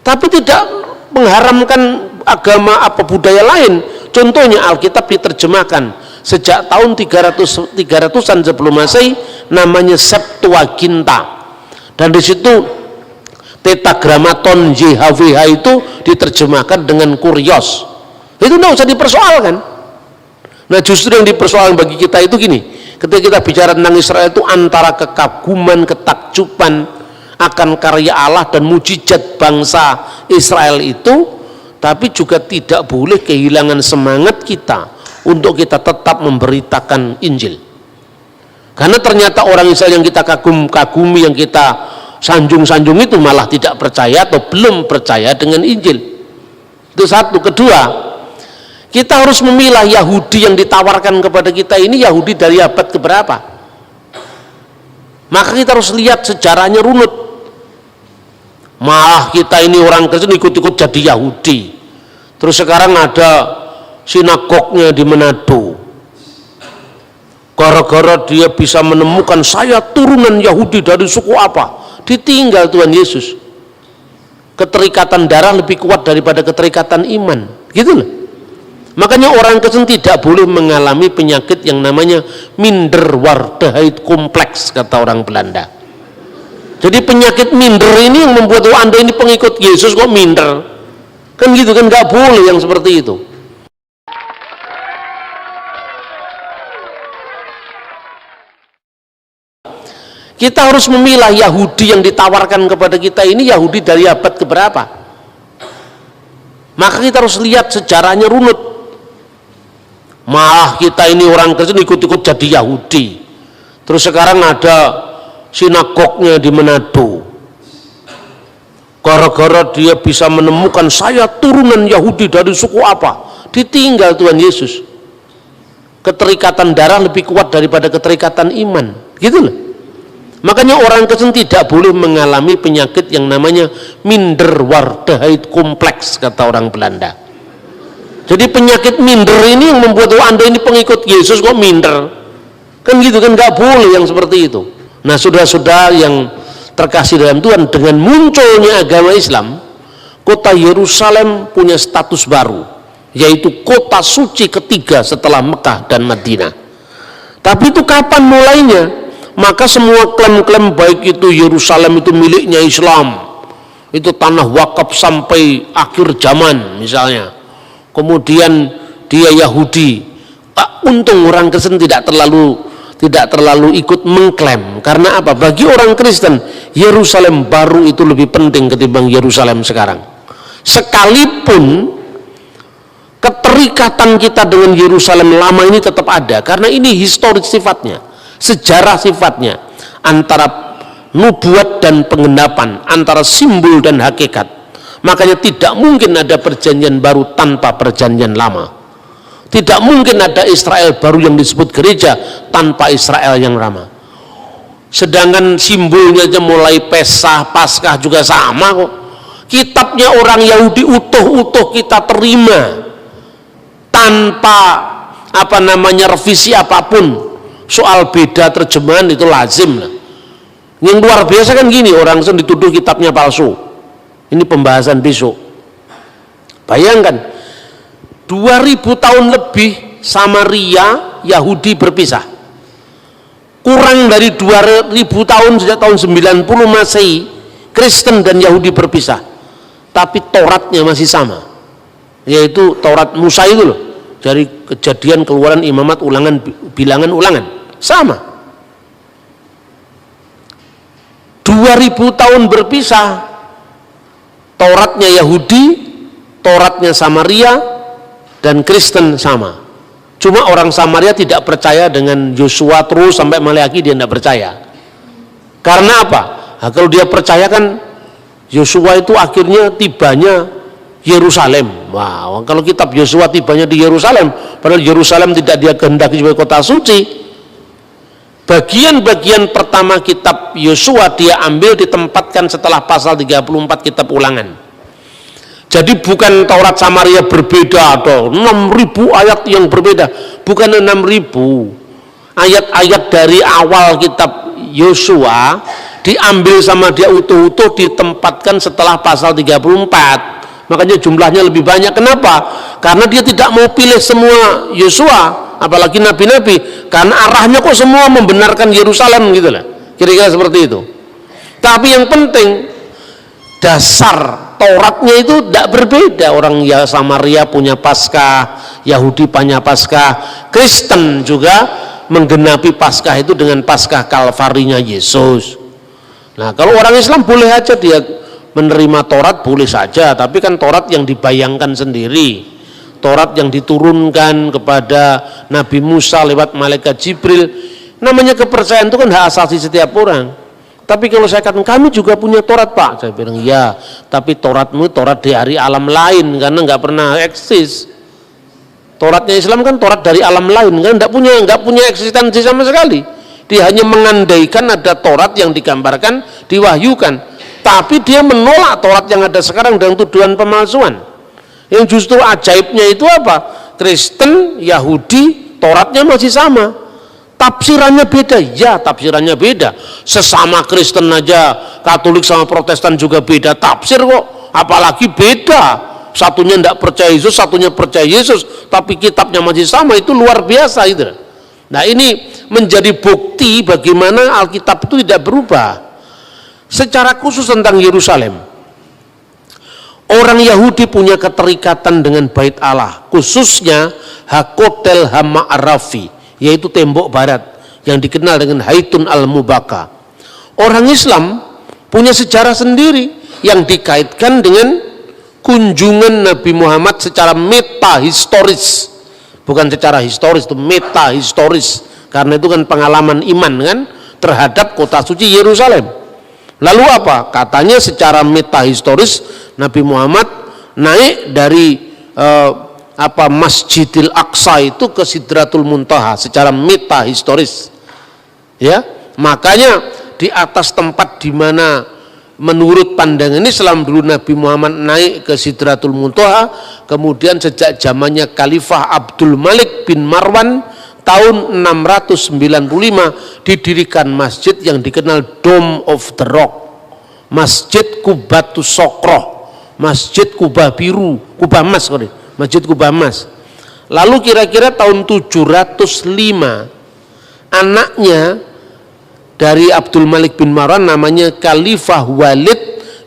tapi tidak mengharamkan agama apa budaya lain. Contohnya Alkitab diterjemahkan sejak tahun 300-an sebelum Masehi, namanya Septuaginta, dan di situ Tetragrammaton YHWH itu diterjemahkan dengan Kurios. Itu tidak usah dipersoalkan. Nah, justru yang dipersoalkan bagi kita itu gini, ketika kita bicara tentang Israel itu antara kekaguman, ketakjuban akan karya Allah dan mujizat bangsa Israel itu, tapi juga tidak boleh kehilangan semangat kita untuk kita tetap memberitakan Injil. Karena ternyata orang Israel yang kita kagumi, yang kita sanjung-sanjung itu malah tidak percaya atau belum percaya dengan Injil. Itu satu. Kedua, kita harus memilah Yahudi yang ditawarkan kepada kita ini Yahudi dari abad keberapa. Maka kita harus lihat sejarahnya runut. Malah kita ini orang Kristen ikut-ikut jadi Yahudi. Terus sekarang ada sinagognya di Manado. Gara-gara dia bisa menemukan saya turunan Yahudi dari suku apa, ditinggal Tuhan Yesus. Keterikatan darah lebih kuat daripada keterikatan iman. Gitu loh. Makanya orang Kristen tidak boleh mengalami penyakit yang namanya minderwaardigheid kompleks, kata orang Belanda. Jadi penyakit minder ini yang membuat Anda ini pengikut Yesus kok minder. Kan gitu kan, nggak boleh yang seperti itu. Kita harus memilah Yahudi yang ditawarkan kepada kita ini Yahudi dari abad keberapa. Maka kita harus lihat sejarahnya runut. Malah kita ini orang Kristen ikut-ikut jadi Yahudi. Terus sekarang ada sinagognya di Manado. Gara-gara dia bisa menemukan saya turunan Yahudi dari suku apa, ditinggal Tuhan Yesus. Keterikatan darah lebih kuat daripada keterikatan iman. Gitu loh. Makanya orang Kristen tidak boleh mengalami penyakit yang namanya minderwaardigheid kompleks, kata orang Belanda. Jadi penyakit minder ini yang membuat Anda ini pengikut Yesus kok minder. Kan gitu kan, nggak boleh yang seperti itu. Nah, saudara-saudara yang terkasih dalam Tuhan, dengan munculnya agama Islam, kota Yerusalem punya status baru, yaitu kota suci ketiga setelah Mekah dan Madinah. Tapi itu kapan mulainya? Maka semua klaim-klaim baik itu Yerusalem itu miliknya Islam, itu tanah wakaf sampai akhir zaman misalnya, kemudian dia Yahudi. Untung orang Kristen tidak terlalu ikut mengklaim. Karena apa? Bagi orang Kristen Yerusalem baru itu lebih penting ketimbang Yerusalem sekarang. Sekalipun keterikatan kita dengan Yerusalem lama ini tetap ada, karena ini historis sifatnya, sejarah sifatnya, antara nubuat dan penggenapan, antara simbol dan hakikat. Makanya tidak mungkin ada perjanjian baru tanpa perjanjian lama. Tidak mungkin ada Israel baru yang disebut gereja tanpa Israel yang lama. Sedangkan simbolnya aja mulai Pesah, Paskah juga sama kok. Kitabnya orang Yahudi utuh-utuh kita terima tanpa revisi apapun. Soal beda terjemahan itu lazim lah. Yang luar biasa kan gini, orang dituduh kitabnya palsu. Ini pembahasan besok. Bayangkan 2000 tahun lebih Samaria Yahudi berpisah. Kurang dari 2000 tahun, sejak tahun 90 Masehi Kristen dan Yahudi berpisah. Tapi Tauratnya masih sama, yaitu Taurat Musa itu loh, dari Kejadian, Keluaran, Imamat, Ulangan, Bilangan, Ulangan, sama. 2000 tahun berpisah, Tauratnya Yahudi, Tauratnya Samaria, dan Kristen sama. Cuma orang Samaria tidak percaya dengan Yosua terus sampai Maleakhi, dia tidak percaya. Karena apa? Nah, kalau dia percaya kan Yosua itu akhirnya tibanya Yerusalem. Wah, kalau kitab Yosua tibanya di Yerusalem, padahal Yerusalem tidak dia kehendaki sebagai kota suci. Bagian-bagian pertama kitab Yosua dia ambil ditempatkan setelah pasal 34 kitab Ulangan. Jadi bukan Taurat Samaria berbeda atau 6.000 ayat yang berbeda, bukan 6.000 ayat-ayat dari awal kitab Yosua diambil sama dia utuh-utuh ditempatkan setelah pasal 34. Makanya jumlahnya lebih banyak. Kenapa? Karena dia tidak mau pilih semua Yosua, apalagi nabi-nabi, karena arahnya kok semua membenarkan Yerusalem gitu lah, kira-kira seperti itu. Tapi yang penting dasar Tauratnya itu tidak berbeda. Orang ya Samaria punya Paskah, Yahudi punya Paskah, Kristen juga menggenapi Paskah itu dengan Paskah Kalvarinya Yesus. Nah, kalau orang Islam boleh aja dia menerima Taurat, boleh saja, tapi kan Taurat yang dibayangkan sendiri, Taurat yang diturunkan kepada Nabi Musa lewat malaikat Jibril. Namanya kepercayaan itu kan hak asasi setiap orang. Tapi kalau saya katakan kami juga punya Taurat, Pak, saya bilang ya, tapi Tauratmu Taurat dari alam lain, karena nggak pernah eksis. Tauratnya Islam kan Taurat dari alam lain, kan nggak punya eksistensi sama sekali. Dia hanya mengandaikan ada Taurat yang digambarkan, diwahyukan, tapi dia menolak Taurat yang ada sekarang dengan tuduhan pemalsuan. Yang justru ajaibnya itu apa? Kristen, Yahudi, Tauratnya masih sama, tafsirannya beda. Ya, tafsirannya beda. Sesama Kristen aja, Katolik sama Protestan juga beda tafsir kok, apalagi beda. Satunya tidak percaya Yesus, satunya percaya Yesus, tapi kitabnya masih sama. Itu luar biasa itu. Nah, ini menjadi bukti bagaimana Alkitab itu tidak berubah. Secara khusus tentang Yerusalem, orang Yahudi punya keterikatan dengan Bait Allah, khususnya Hakotel Hama'arafi, yaitu tembok barat yang dikenal dengan Haitun al-Mubaka. Orang Islam punya sejarah sendiri yang dikaitkan dengan kunjungan Nabi Muhammad secara metahistoris, bukan secara historis, itu metahistoris, karena itu kan pengalaman iman kan terhadap kota suci Yerusalem. Lalu apa? Katanya secara metahistoris Nabi Muhammad naik dari Masjidil Aqsa itu ke Sidratul Muntaha secara metahistoris. Ya, makanya di atas tempat di mana menurut pandangan Islam dulu Nabi Muhammad naik ke Sidratul Muntaha, kemudian sejak zamannya Khalifah Abdul Malik bin Marwan tahun 695 didirikan masjid yang dikenal Dome of the Rock, Masjid Kubatus Sokroh, Masjid Kubah Biru, Kubah Emas, Masjid Kubah Emas. Lalu kira-kira tahun 705 anaknya dari Abdul Malik bin Marwan, namanya Khalifah Walid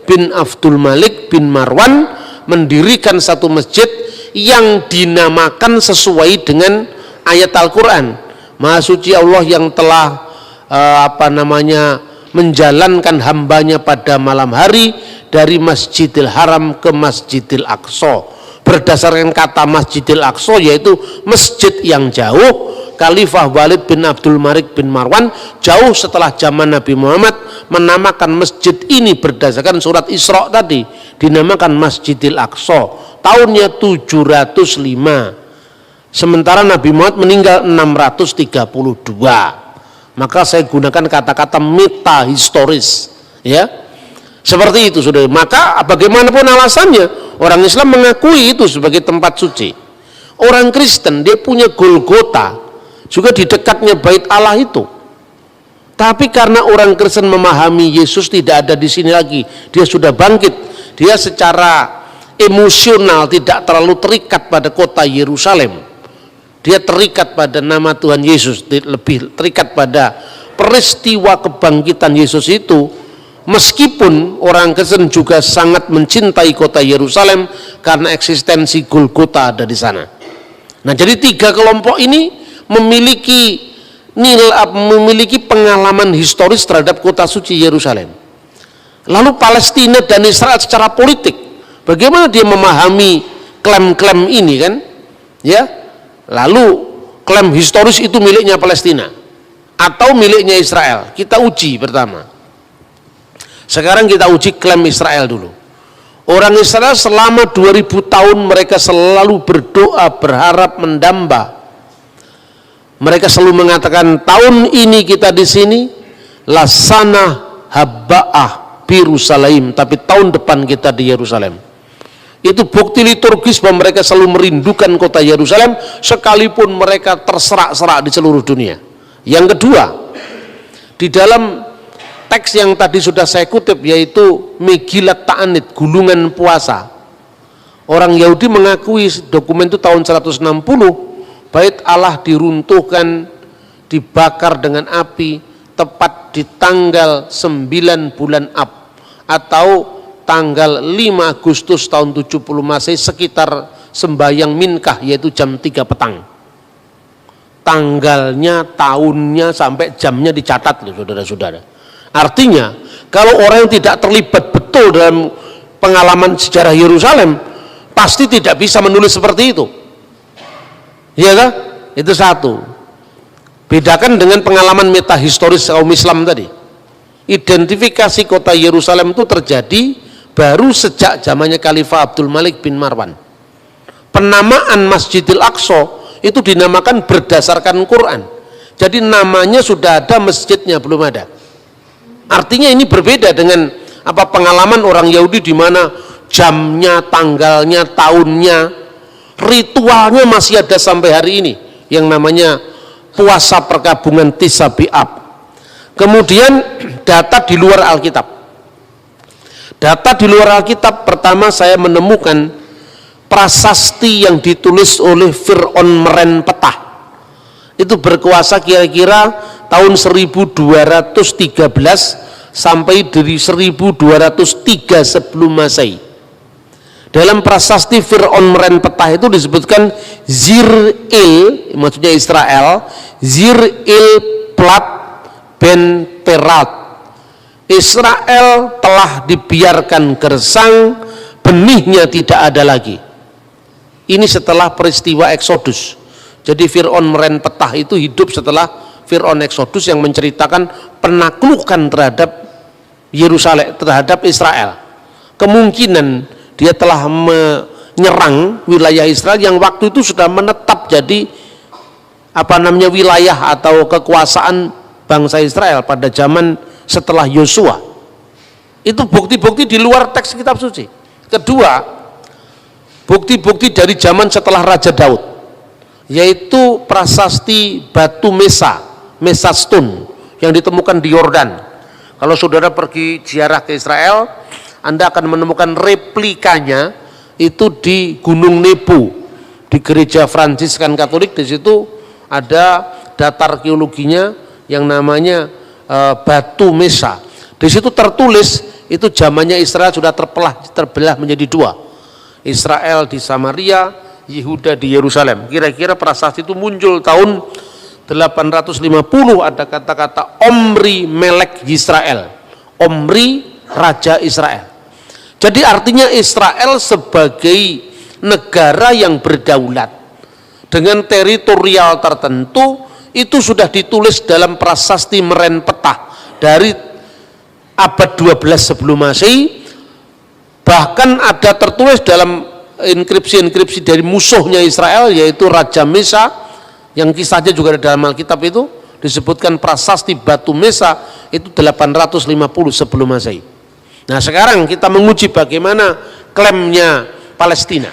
bin Abdul Malik bin Marwan, mendirikan satu masjid yang dinamakan sesuai dengan ayat Al-Quran. Maha suci Allah yang telah menjalankan hambanya pada malam hari dari Masjidil Haram ke Masjidil Aqsa. Berdasarkan kata Masjidil Aqsa, yaitu masjid yang jauh, Khalifah Walid bin Abdul Malik bin Marwan jauh setelah zaman Nabi Muhammad menamakan masjid ini berdasarkan surat Isra tadi, dinamakan Masjidil Aqsa. Tahunnya 705. Sementara Nabi Muhammad meninggal 632. Maka saya gunakan kata-kata metahistoris, ya. Seperti itu, Saudara. Maka bagaimanapun alasannya, orang Islam mengakui itu sebagai tempat suci. Orang Kristen dia punya Golgota juga di dekatnya Bait Allah itu. Tapi karena orang Kristen memahami Yesus tidak ada di sini lagi, dia sudah bangkit, dia secara emosional tidak terlalu terikat pada kota Yerusalem. Dia terikat pada nama Tuhan Yesus, lebih terikat pada peristiwa kebangkitan Yesus itu. Meskipun orang Kristen juga sangat mencintai kota Yerusalem karena eksistensi Golgota ada di sana. Nah, jadi tiga kelompok ini memiliki pengalaman historis terhadap kota suci Yerusalem. Lalu Palestina dan Israel secara politik, bagaimana dia memahami klaim-klaim ini kan? Ya. Lalu klaim historis itu miliknya Palestina atau miliknya Israel? Kita uji pertama. Sekarang kita uji klaim Israel dulu. Orang Israel selama 2000 tahun mereka selalu berdoa, berharap, mendamba. Mereka selalu mengatakan, tahun ini kita di sini lasana habba'ah Yerusalem, tapi tahun depan kita di Yerusalem. Itu bukti liturgis bahwa mereka selalu merindukan kota Yerusalem sekalipun mereka terserak-serak di seluruh dunia. Yang kedua, di dalam teks yang tadi sudah saya kutip, yaitu Megilat Ta'anit, gulungan puasa. Orang Yahudi mengakui dokumen itu tahun 160, bait Allah diruntuhkan, dibakar dengan api, tepat di tanggal 9 bulan Ab, atau tanggal 5 Agustus tahun 70 Masehi, sekitar sembahyang minkah, yaitu jam 3 petang. Tanggalnya, tahunnya, sampai jamnya dicatat loh saudara-saudara. Artinya, kalau orang yang tidak terlibat betul dalam pengalaman sejarah Yerusalem, pasti tidak bisa menulis seperti itu. Iya kan? Itu satu. Bedakan dengan pengalaman metahistoris kaum Islam tadi. Identifikasi kota Yerusalem itu terjadi baru sejak zamannya Khalifah Abdul Malik bin Marwan. Penamaan Masjidil Aqsa itu dinamakan berdasarkan Quran. Jadi namanya sudah ada, masjidnya belum ada. Artinya ini berbeda dengan pengalaman orang Yahudi di mana jamnya, tanggalnya, tahunnya, ritualnya masih ada sampai hari ini yang namanya puasa perkabungan Tis'a B'Ab. Kemudian data di luar Alkitab. Data di luar Alkitab, pertama saya menemukan prasasti yang ditulis oleh Fir'aun Merenpetah. Itu berkuasa kira-kira tahun 1213 sampai dari 1203 sebelum Masehi. Dalam prasasti Fir'aun Merenpetah itu disebutkan Zir-Il, maksudnya Israel, Zir-Il Plat Ben Perat. Israel telah dibiarkan gersang, benihnya tidak ada lagi. Ini setelah peristiwa Eksodus. Jadi Fir'aun Merenpetah itu hidup setelah Fir'aun Eksodus yang menceritakan penaklukan terhadap Yerusalem, terhadap Israel. Kemungkinan dia telah menyerang wilayah Israel yang waktu itu sudah menetap jadi wilayah atau kekuasaan bangsa Israel pada zaman setelah Yosua. Itu bukti-bukti di luar teks kitab suci. Kedua, bukti-bukti dari zaman setelah Raja Daud, yaitu prasasti batu Mesa Stone yang ditemukan di Yordan. Kalau saudara pergi ziarah ke Israel, Anda akan menemukan replikanya itu di Gunung Nebo, di gereja Fransiskan Katolik. Di situ ada data arkeologinya yang namanya batu Mesa. Di situ tertulis itu zamannya Israel sudah terbelah menjadi dua. Israel di Samaria, Yehuda di Yerusalem. Kira-kira prasasti itu muncul tahun 850, ada kata-kata Omri Melek Yisrael. Omri Raja Israel. Jadi artinya Israel sebagai negara yang berdaulat dengan teritorial tertentu itu sudah ditulis dalam prasasti Merenpetah dari abad 12 sebelum Masehi. Bahkan ada tertulis dalam inskripsi-inskripsi dari musuhnya Israel, yaitu Raja Mesa, yang kisahnya juga ada dalam Alkitab. Itu disebutkan prasasti batu Mesa itu 850 sebelum Masehi. Nah sekarang kita menguji bagaimana klaimnya Palestina.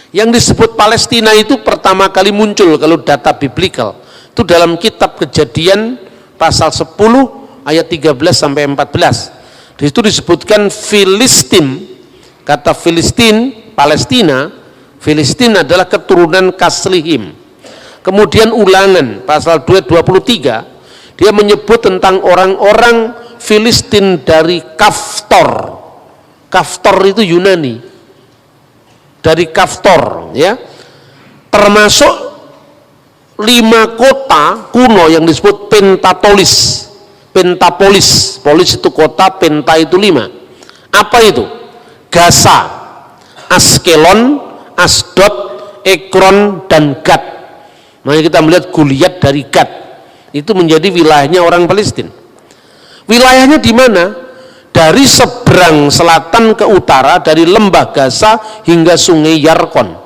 Yang disebut Palestina itu pertama kali muncul kalau data biblikal itu dalam kitab Kejadian pasal 10 ayat 13 sampai 14. Di situ disebutkan Filistin. Kata Filistin, Palestina, Filistin adalah keturunan Kaslihim. Kemudian Ulangan pasal 2:23 dia menyebut tentang orang-orang Filistin dari Kaftor. Kaftor itu Yunani. Dari Kaftor, ya, termasuk 5 kota kuno yang disebut Pentapolis. Polis itu kota, Penta itu 5. Apa itu? Gaza, Askelon, Asdod, Ekron, dan Gad. Makanya kita melihat Goliat dari Gad itu menjadi wilayahnya orang Palestina. Wilayahnya di mana? dari seberang selatan ke utara, dari lembah Gaza hingga sungai Yarkon.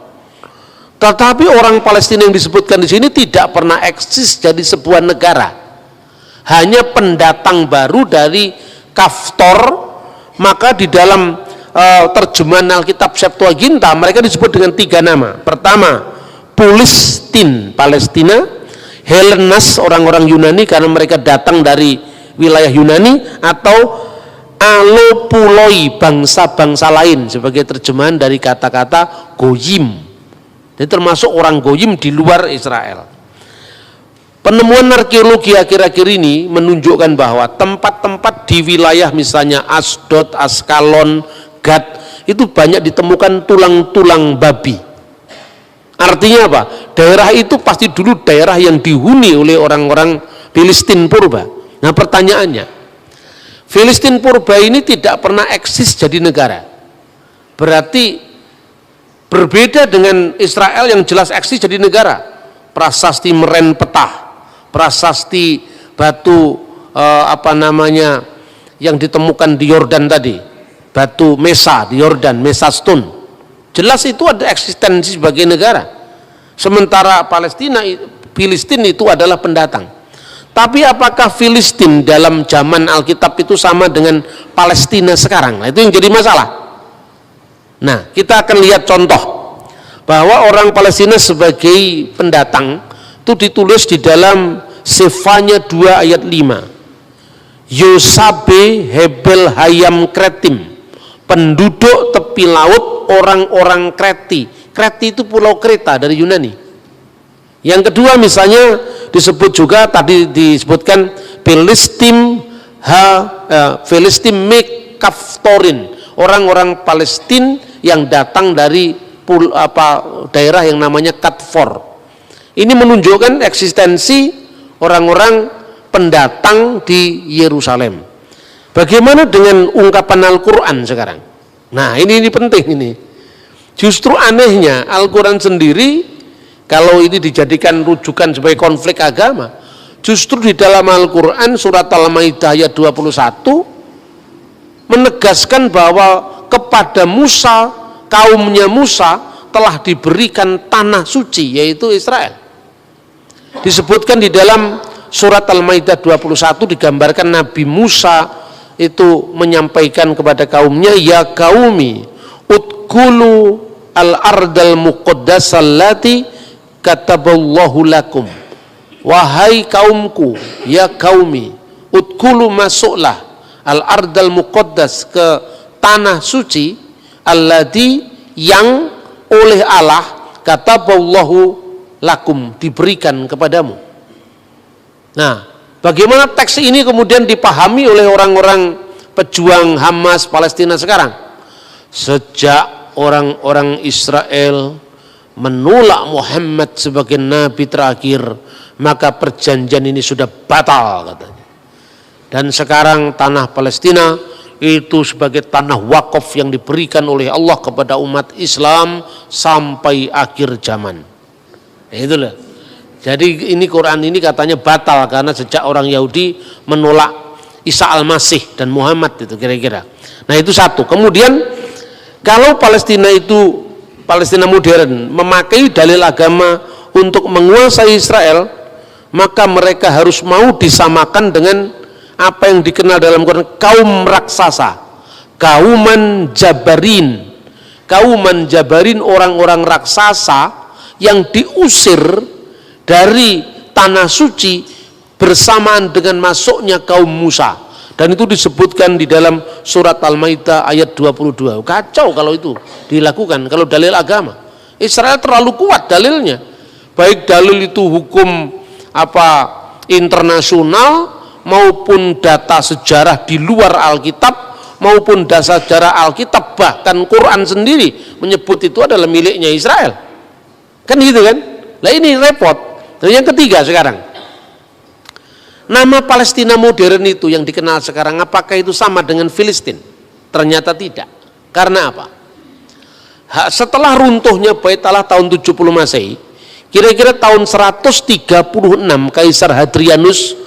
Tetapi orang Palestina yang disebutkan di sini tidak pernah eksis jadi sebuah negara, hanya pendatang baru dari Kaftor. Maka di dalam terjemahan Alkitab Septuaginta mereka disebut dengan 3 nama. Pertama, Pulistin, Palestina; Hellenas, orang-orang Yunani karena mereka datang dari wilayah Yunani; atau Alopuloi, bangsa-bangsa lain, sebagai terjemahan dari kata-kata Goyim. Jadi termasuk orang Goyim di luar Israel. Penemuan arkeologi akhir-akhir ini menunjukkan bahwa tempat-tempat di wilayah misalnya Asdod, Askalon, Gad itu banyak ditemukan tulang-tulang babi. Artinya apa? Daerah itu pasti dulu daerah yang dihuni oleh orang-orang Filistin purba. Nah pertanyaannya, Filistin purba ini tidak pernah eksis jadi negara. Berarti berbeda dengan Israel yang jelas eksis jadi negara. Prasasti Meren Petah, prasasti batu yang ditemukan di Yordan tadi, batu Mesa di Yordan, Mesa Stone, jelas itu ada eksistensi sebagai negara. Sementara Filistin itu adalah pendatang. Tapi apakah Filistin dalam zaman Alkitab itu sama dengan Palestina sekarang? Nah, itu yang jadi masalah. Nah, kita akan lihat contoh bahwa orang Palestina sebagai pendatang itu ditulis di dalam Sefanya 2 ayat 5. Yosabe Hebel Hayam Kretim, penduduk tepi laut orang-orang Kreti. Kreti itu pulau Kreta dari Yunani. Yang kedua misalnya disebut juga tadi disebutkan Filistin Kaftorin, orang-orang Palestina yang datang dari daerah yang namanya Katfor. Ini menunjukkan eksistensi orang-orang pendatang di Yerusalem. Bagaimana dengan ungkapan Al-Quran sekarang? Nah ini penting ini. Justru anehnya Al-Quran sendiri, kalau ini dijadikan rujukan sebagai konflik agama, justru di dalam Al-Quran surat Al-Maidah ayat 21 menegaskan bahwa kepada Musa, kaumnya Musa telah diberikan tanah suci, yaitu Israel. Disebutkan di dalam surat Al-Maidah 21 digambarkan Nabi Musa itu menyampaikan kepada kaumnya, ya qaumi udkhulu al-ardal muqaddasallati kataballahu lakum. Wahai kaumku, ya qaumi udkhulu, masuklah al-ardal muqaddas, ke tanah suci, allati, yang oleh Allah kataballahu lakum, diberikan kepadamu. Nah, bagaimana teks ini kemudian dipahami oleh orang-orang pejuang Hamas Palestina sekarang? Sejak orang-orang Israel menolak Muhammad sebagai nabi terakhir, maka perjanjian ini sudah batal katanya. Dan sekarang tanah Palestina itu sebagai tanah wakaf yang diberikan oleh Allah kepada umat Islam sampai akhir zaman. Itulah. Jadi ini Quran ini katanya batal karena sejak orang Yahudi menolak Isa al-Masih dan Muhammad, itu kira-kira. Nah itu satu. Kemudian kalau Palestina itu, Palestina modern, memakai dalil agama untuk menguasai Israel, maka mereka harus mau disamakan dengan apa yang dikenal dalam Quran kaum raksasa, kauman jabarin. Kauman jabarin, orang-orang raksasa yang diusir dari tanah suci bersamaan dengan masuknya kaum Musa. Dan itu disebutkan di dalam surat Al-Maidah ayat 22. Kacau kalau itu dilakukan, kalau dalil agama. Israel terlalu kuat dalilnya. Baik dalil itu hukum internasional maupun data sejarah di luar Alkitab maupun data sejarah Alkitab, bahkan Quran sendiri menyebut itu adalah miliknya Israel. Kan gitu kan? Nah ini repot. Dan yang ketiga sekarang, nama Palestina modern itu yang dikenal sekarang, apakah itu sama dengan Filistin? Ternyata tidak. Karena apa? Setelah runtuhnya Bait Allah tahun 70 Masehi, kira-kira tahun 136 Kaisar Hadrianus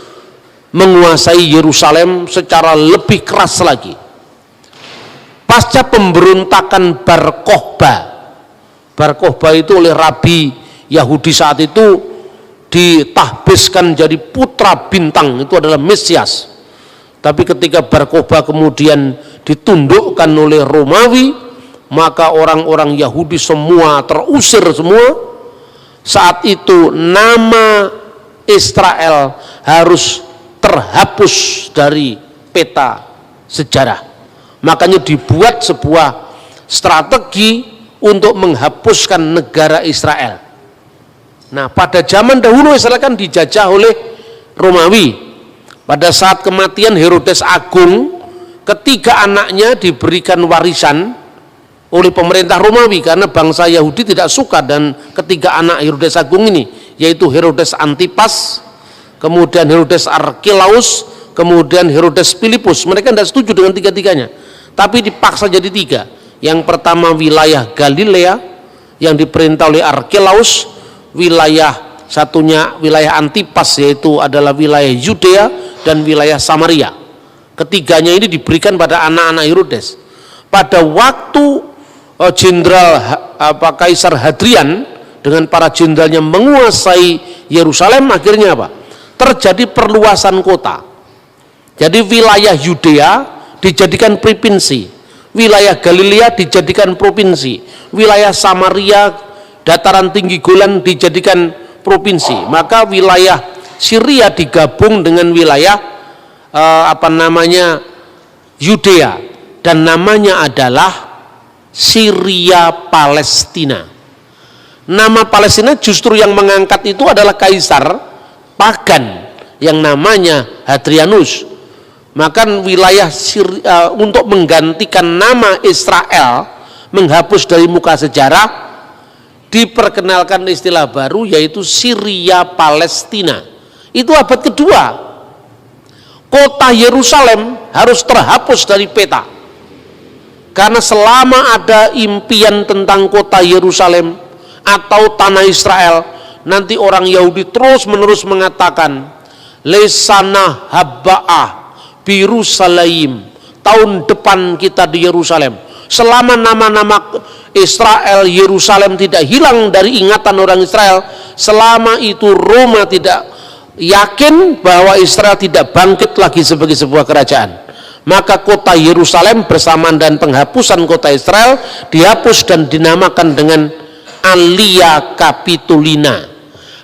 menguasai Yerusalem secara lebih keras lagi. pasca pemberontakan Bar Kokhba itu oleh Rabi Yahudi saat itu ditahbiskan jadi putra bintang, itu adalah Mesias. Tapi ketika Bar Kokhba kemudian ditundukkan oleh Romawi, maka orang-orang Yahudi semua terusir semua. Saat itu nama Israel harus terhapus dari peta sejarah. Makanya dibuat sebuah strategi untuk menghapuskan negara Israel. Nah, pada zaman dahulu Israel kan dijajah oleh Romawi. Pada saat kematian Herodes Agung, ketiga anaknya diberikan warisan oleh pemerintah Romawi karena bangsa Yahudi tidak suka dan ketiga anak Herodes Agung ini, yaitu Herodes Antipas, kemudian Herodes Archelaus, kemudian Herodes Philippus. Mereka tidak setuju dengan tiga-tiganya, tapi dipaksa jadi tiga. Yang pertama wilayah Galilea yang diperintah oleh Archelaus, wilayah satunya wilayah Antipas yaitu adalah wilayah Yudea, dan wilayah Samaria. Ketiganya ini diberikan pada anak-anak Herodes. Pada waktu Jenderal Kaisar Hadrian dengan para jenderalnya menguasai Yerusalem, akhirnya apa? Terjadi perluasan kota. Jadi wilayah Yudea dijadikan provinsi, wilayah Galilea dijadikan provinsi, wilayah Samaria, dataran tinggi Golan dijadikan provinsi. Maka wilayah Syria digabung dengan wilayah Yudea, dan namanya adalah Syria Palestina. Nama Palestina justru yang mengangkat itu adalah kaisar pagan yang namanya Hadrianus. Maka wilayah Syria, untuk menggantikan nama Israel, menghapus dari muka sejarah, diperkenalkan istilah baru yaitu Syria Palestina. Itu abad kedua. Kota Yerusalem harus terhapus dari peta. Karena selama ada impian tentang kota Yerusalem atau tanah Israel, nanti orang Yahudi terus-menerus mengatakan lesana habba'ah Birusalaim, tahun depan kita di Yerusalem. Selama nama-nama Israel, Yerusalem tidak hilang dari ingatan orang Israel, selama itu Roma tidak yakin bahwa Israel tidak bangkit lagi sebagai sebuah kerajaan. Maka kota Yerusalem bersamaan dan penghapusan kota Israel dihapus dan dinamakan dengan Alia Capitolina,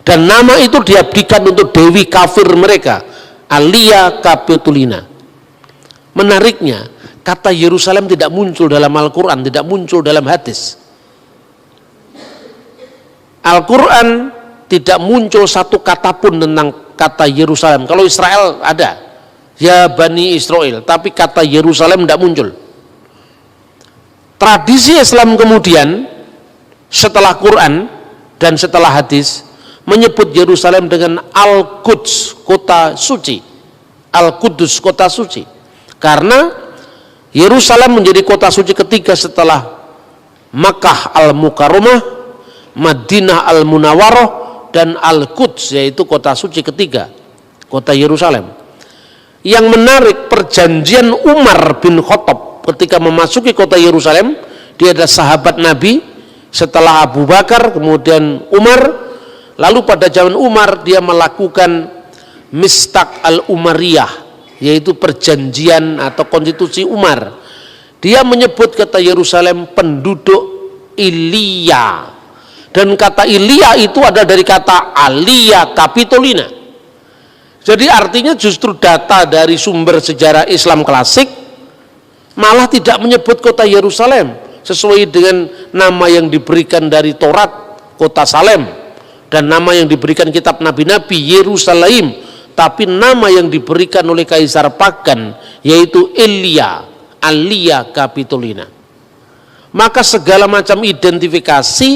dan nama itu diabdikan untuk dewi kafir mereka, Alia Capitolina. Menariknya, kata Yerusalem tidak muncul dalam Al-Quran, tidak muncul dalam hadis. Al-Quran tidak muncul satu kata pun tentang kata Yerusalem. Kalau Israel ada, ya Bani Israel, tapi kata Yerusalem tidak muncul. Tradisi Islam kemudian setelah Quran dan setelah hadis menyebut Yerusalem dengan Al-Quds, kota suci. Al-Qudus, kota suci. Karena Yerusalem menjadi kota suci ketiga setelah Makkah Al-Mukarramah, Madinah Al-Munawwarah, dan Al-Quds, yaitu kota suci ketiga, kota Yerusalem. Yang menarik, perjanjian Umar bin Khattab ketika memasuki kota Yerusalem, dia adalah sahabat Nabi setelah Abu Bakar, kemudian Umar. Lalu pada zaman Umar dia melakukan Mistaq al-Umariyah, yaitu perjanjian atau konstitusi Umar. Dia menyebut kata Yerusalem penduduk Ilia, dan kata Ilia itu ada dari kata Alia Capitolina. Jadi artinya justru data dari sumber sejarah Islam klasik malah tidak menyebut kota Yerusalem sesuai dengan nama yang diberikan dari Taurat, kota Salem, dan nama yang diberikan kitab nabi-nabi, Yerusalem, tapi nama yang diberikan oleh kaisar pagan yaitu Elia, Alia Capitolina. Maka segala macam identifikasi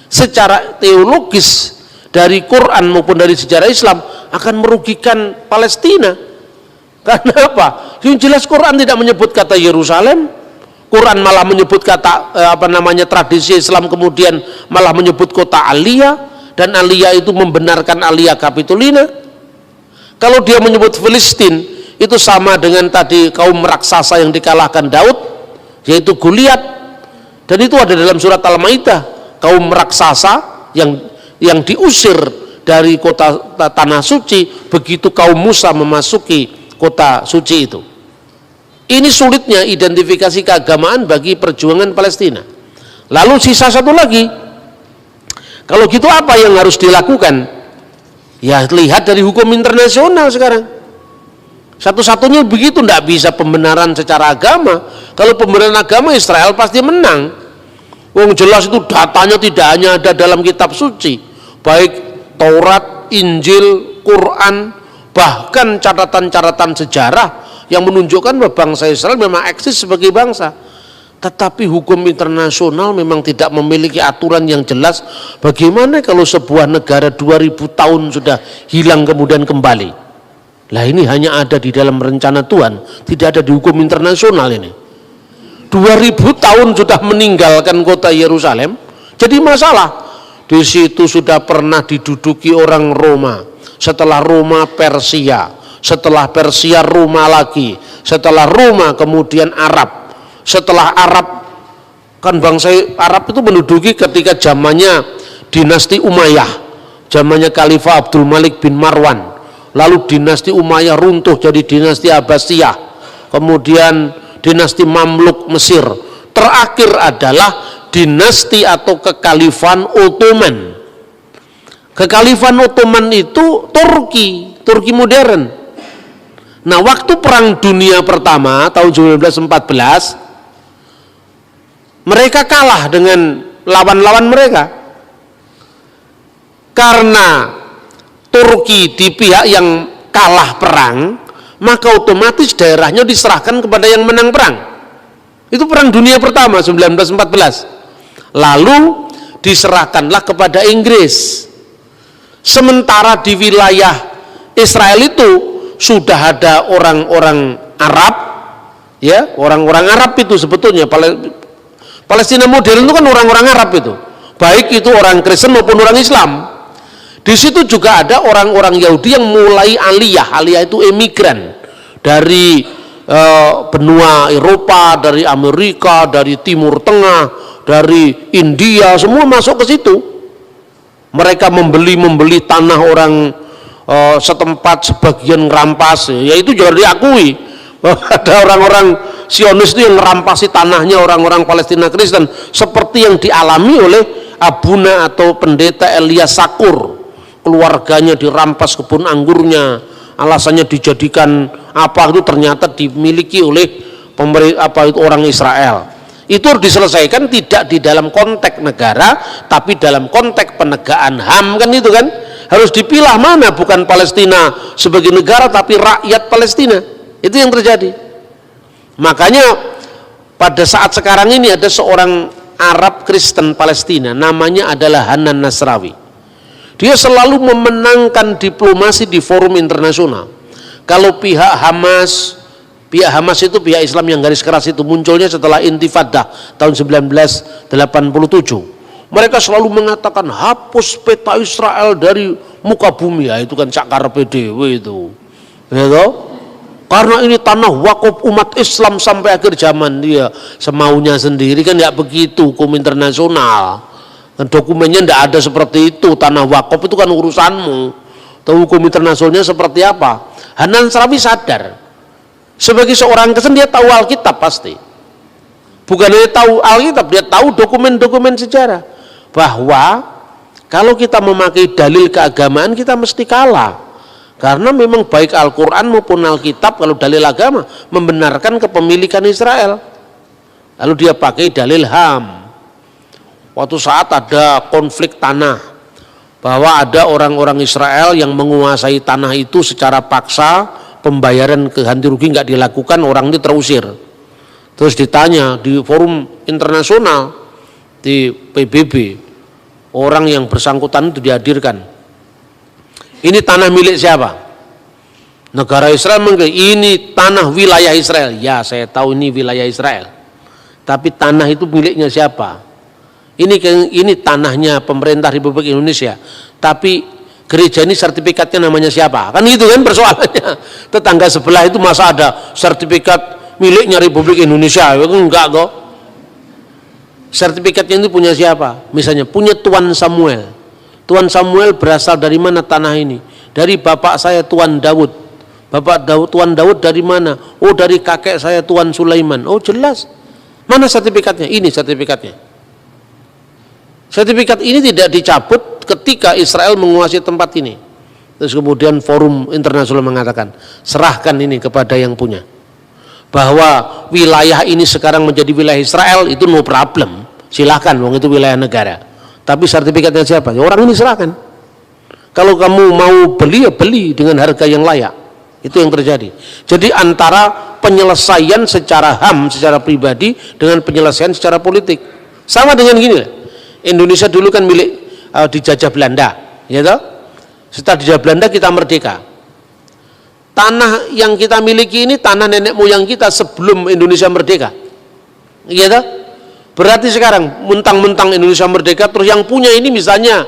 secara teologis dari Quran maupun dari sejarah Islam akan merugikan Palestina. Karena apa? Yang jelas Quran tidak menyebut kata Yerusalem, Quran malah menyebut kata tradisi Islam kemudian malah menyebut kota Alia, dan Alia itu membenarkan Alia Capitolina. Kalau dia menyebut Filistin, itu sama dengan tadi kaum raksasa yang dikalahkan Daud, yaitu Goliat. Dan itu ada dalam surat Al-Maidah, kaum raksasa yang diusir dari kota tanah suci begitu kaum Musa memasuki kota suci itu. Ini sulitnya identifikasi keagamaan bagi perjuangan Palestina. Lalu sisa satu lagi, kalau gitu apa yang harus dilakukan? Ya lihat dari hukum internasional sekarang. Satu-satunya begitu, tidak bisa pembenaran secara agama. Kalau pembenaran agama, Israel pasti menang. Wong jelas itu datanya tidak hanya ada dalam kitab suci, baik Taurat, Injil, Quran, bahkan catatan-catatan sejarah yang menunjukkan bahwa bangsa Israel memang eksis sebagai bangsa. Tetapi hukum internasional memang tidak memiliki aturan yang jelas. Bagaimana kalau sebuah negara 2000 tahun sudah hilang kemudian kembali? Lah ini hanya ada di dalam rencana Tuhan, tidak ada di hukum internasional ini. 2000 tahun sudah meninggalkan kota Yerusalem, jadi masalah. Di situ sudah pernah diduduki orang Roma, setelah Roma Persia, setelah Persia Roma lagi, setelah Roma kemudian Arab, setelah Arab, kan bangsa Arab itu menduduki ketika zamannya dinasti Umayyah, zamannya Khalifah Abdul Malik bin Marwan. Lalu dinasti Umayyah runtuh jadi dinasti Abbasiyah, kemudian dinasti Mamluk Mesir, terakhir adalah dinasti atau kekalifan Ottoman. Kekalifan Ottoman itu Turki modern. Nah, waktu Perang Dunia Pertama tahun 1914 mereka kalah dengan lawan-lawan mereka karena Turki di pihak yang kalah perang, maka otomatis daerahnya diserahkan kepada yang menang perang. Itu Perang Dunia Pertama 1914. Lalu diserahkanlah kepada Inggris. Sementara di wilayah Israel itu sudah ada orang-orang Arab, ya, orang-orang Arab itu sebetulnya Palestina modern itu kan orang-orang Arab itu, baik itu orang Kristen maupun orang Islam. Di situ juga ada orang-orang Yahudi yang mulai aliyah itu emigran dari benua Eropa, dari Amerika, dari Timur Tengah, dari India, semua masuk ke situ. Mereka membeli tanah orang setempat, sebagian ngerampas, ya itu juga diakui. Ada orang-orang Zionis itu yang ngerampasi tanahnya orang-orang Palestina Kristen, seperti yang dialami oleh Abuna atau pendeta Elias Sakur. Keluarganya dirampas kebun anggurnya, alasannya dijadikan apa itu ternyata dimiliki oleh orang Israel. Itu harus diselesaikan tidak di dalam konteks negara, tapi dalam konteks penegakan HAM, kan itu kan harus dipilah mana bukan Palestina sebagai negara tapi rakyat Palestina. Itu yang terjadi. Makanya pada saat sekarang ini ada seorang Arab Kristen Palestina, namanya adalah Hanan Nasrawi. Dia selalu memenangkan diplomasi di forum internasional. Kalau pihak Hamas itu pihak Islam yang garis keras itu munculnya setelah Intifadah tahun 1987. Mereka selalu mengatakan hapus peta Israel dari muka bumi, ya itu kan cakar PDW itu. Gitu? Karena ini tanah wakaf umat Islam sampai akhir zaman, dia semaunya sendiri kan, ya begitu hukum internasional. Dan dokumennya tidak ada seperti itu. Tanah wakaf itu kan urusanmu. Tahu hukum internasionalnya seperti apa? Hanan Nasrawi sadar sebagai seorang Kristen dia tahu Alkitab pasti. Bukan hanya tahu Alkitab, dia tahu dokumen-dokumen sejarah. Bahwa kalau kita memakai dalil keagamaan kita mesti kalah. Karena memang baik Al-Quran maupun Alkitab kalau dalil agama membenarkan kepemilikan Israel. Lalu dia pakai dalil HAM. Waktu saat ada konflik tanah, bahwa ada orang-orang Israel yang menguasai tanah itu secara paksa, pembayaran ganti rugi nggak dilakukan, orang ini terusir. Terus ditanya di forum internasional, di PBB, orang yang bersangkutan itu dihadirkan. Ini tanah milik siapa? Negara Israel mengklaim ini tanah wilayah Israel. Ya, saya tahu ini wilayah Israel. Tapi tanah itu miliknya siapa? Ini tanahnya pemerintah Republik Indonesia, tapi gereja ini sertifikatnya namanya siapa? Kan itu kan persoalannya. Tetangga sebelah itu masa ada sertifikat miliknya Republik Indonesia. Enggak kok. Sertifikatnya itu punya siapa? Misalnya punya Tuan Samuel. Tuan Samuel berasal dari mana tanah ini? Dari bapak saya Tuan Daud. Tuan Daud dari mana? Oh, dari kakek saya Tuan Sulaiman. Oh, jelas. Mana sertifikatnya? Ini sertifikatnya. Sertifikat ini tidak dicabut ketika Israel menguasai tempat ini. Terus kemudian forum internasional mengatakan, serahkan ini kepada yang punya. Bahwa wilayah ini sekarang menjadi wilayah Israel, itu no problem. Silahkan, wong itu wilayah negara. Tapi sertifikatnya siapa? Ya, orang ini serahkan. Kalau kamu mau beli, ya beli dengan harga yang layak. Itu yang terjadi. Jadi antara penyelesaian secara HAM, secara pribadi, dengan penyelesaian secara politik. Sama dengan gini lah. Indonesia dulu kan milik dijajah Belanda, ya toh? Setelah dijajah Belanda kita merdeka. Tanah yang kita miliki ini tanah nenek moyang kita sebelum Indonesia merdeka, ya toh? Berarti sekarang mentang-mentang Indonesia merdeka, terus yang punya ini misalnya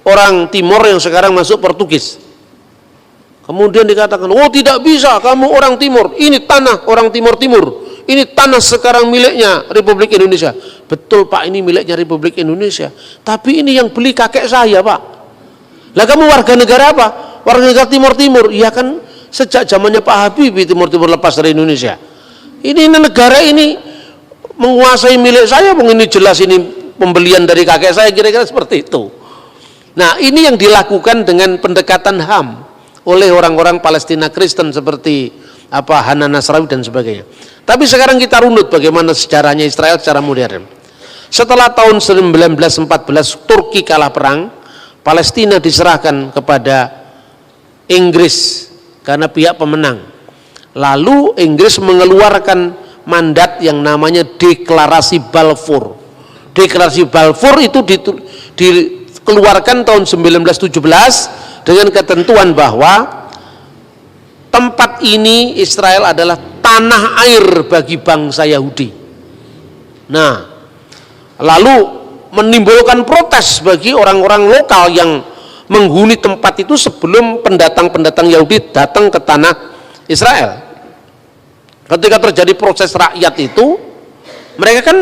orang Timor yang sekarang masuk Portugis. Kemudian dikatakan, oh tidak bisa, kamu orang Timur, ini tanah orang Timur. Ini tanah sekarang miliknya Republik Indonesia. Betul Pak, ini miliknya Republik Indonesia. Tapi ini yang beli kakek saya Pak. Lah kamu warga negara apa? Warga negara Timur. Iya kan sejak zamannya Pak Habibie Timur lepas dari Indonesia. Ini negara ini menguasai milik saya. Ini jelas ini pembelian dari kakek saya, kira-kira seperti itu. Nah ini yang dilakukan dengan pendekatan HAM oleh orang-orang Palestina Kristen seperti Hanan Nasrawi dan sebagainya. Tapi sekarang kita runut bagaimana sejarahnya Israel secara modern. Setelah tahun 1914 Turki kalah perang, Palestina diserahkan kepada Inggris karena pihak pemenang. Lalu Inggris mengeluarkan mandat yang namanya Deklarasi Balfour. Deklarasi Balfour itu dikeluarkan tahun 1917 dengan ketentuan bahwa tempat ini Israel adalah tanah air bagi bangsa Yahudi. Nah, lalu menimbulkan protes bagi orang-orang lokal yang menghuni tempat itu sebelum pendatang-pendatang Yahudi datang ke tanah Israel. Ketika terjadi proses rakyat itu, mereka kan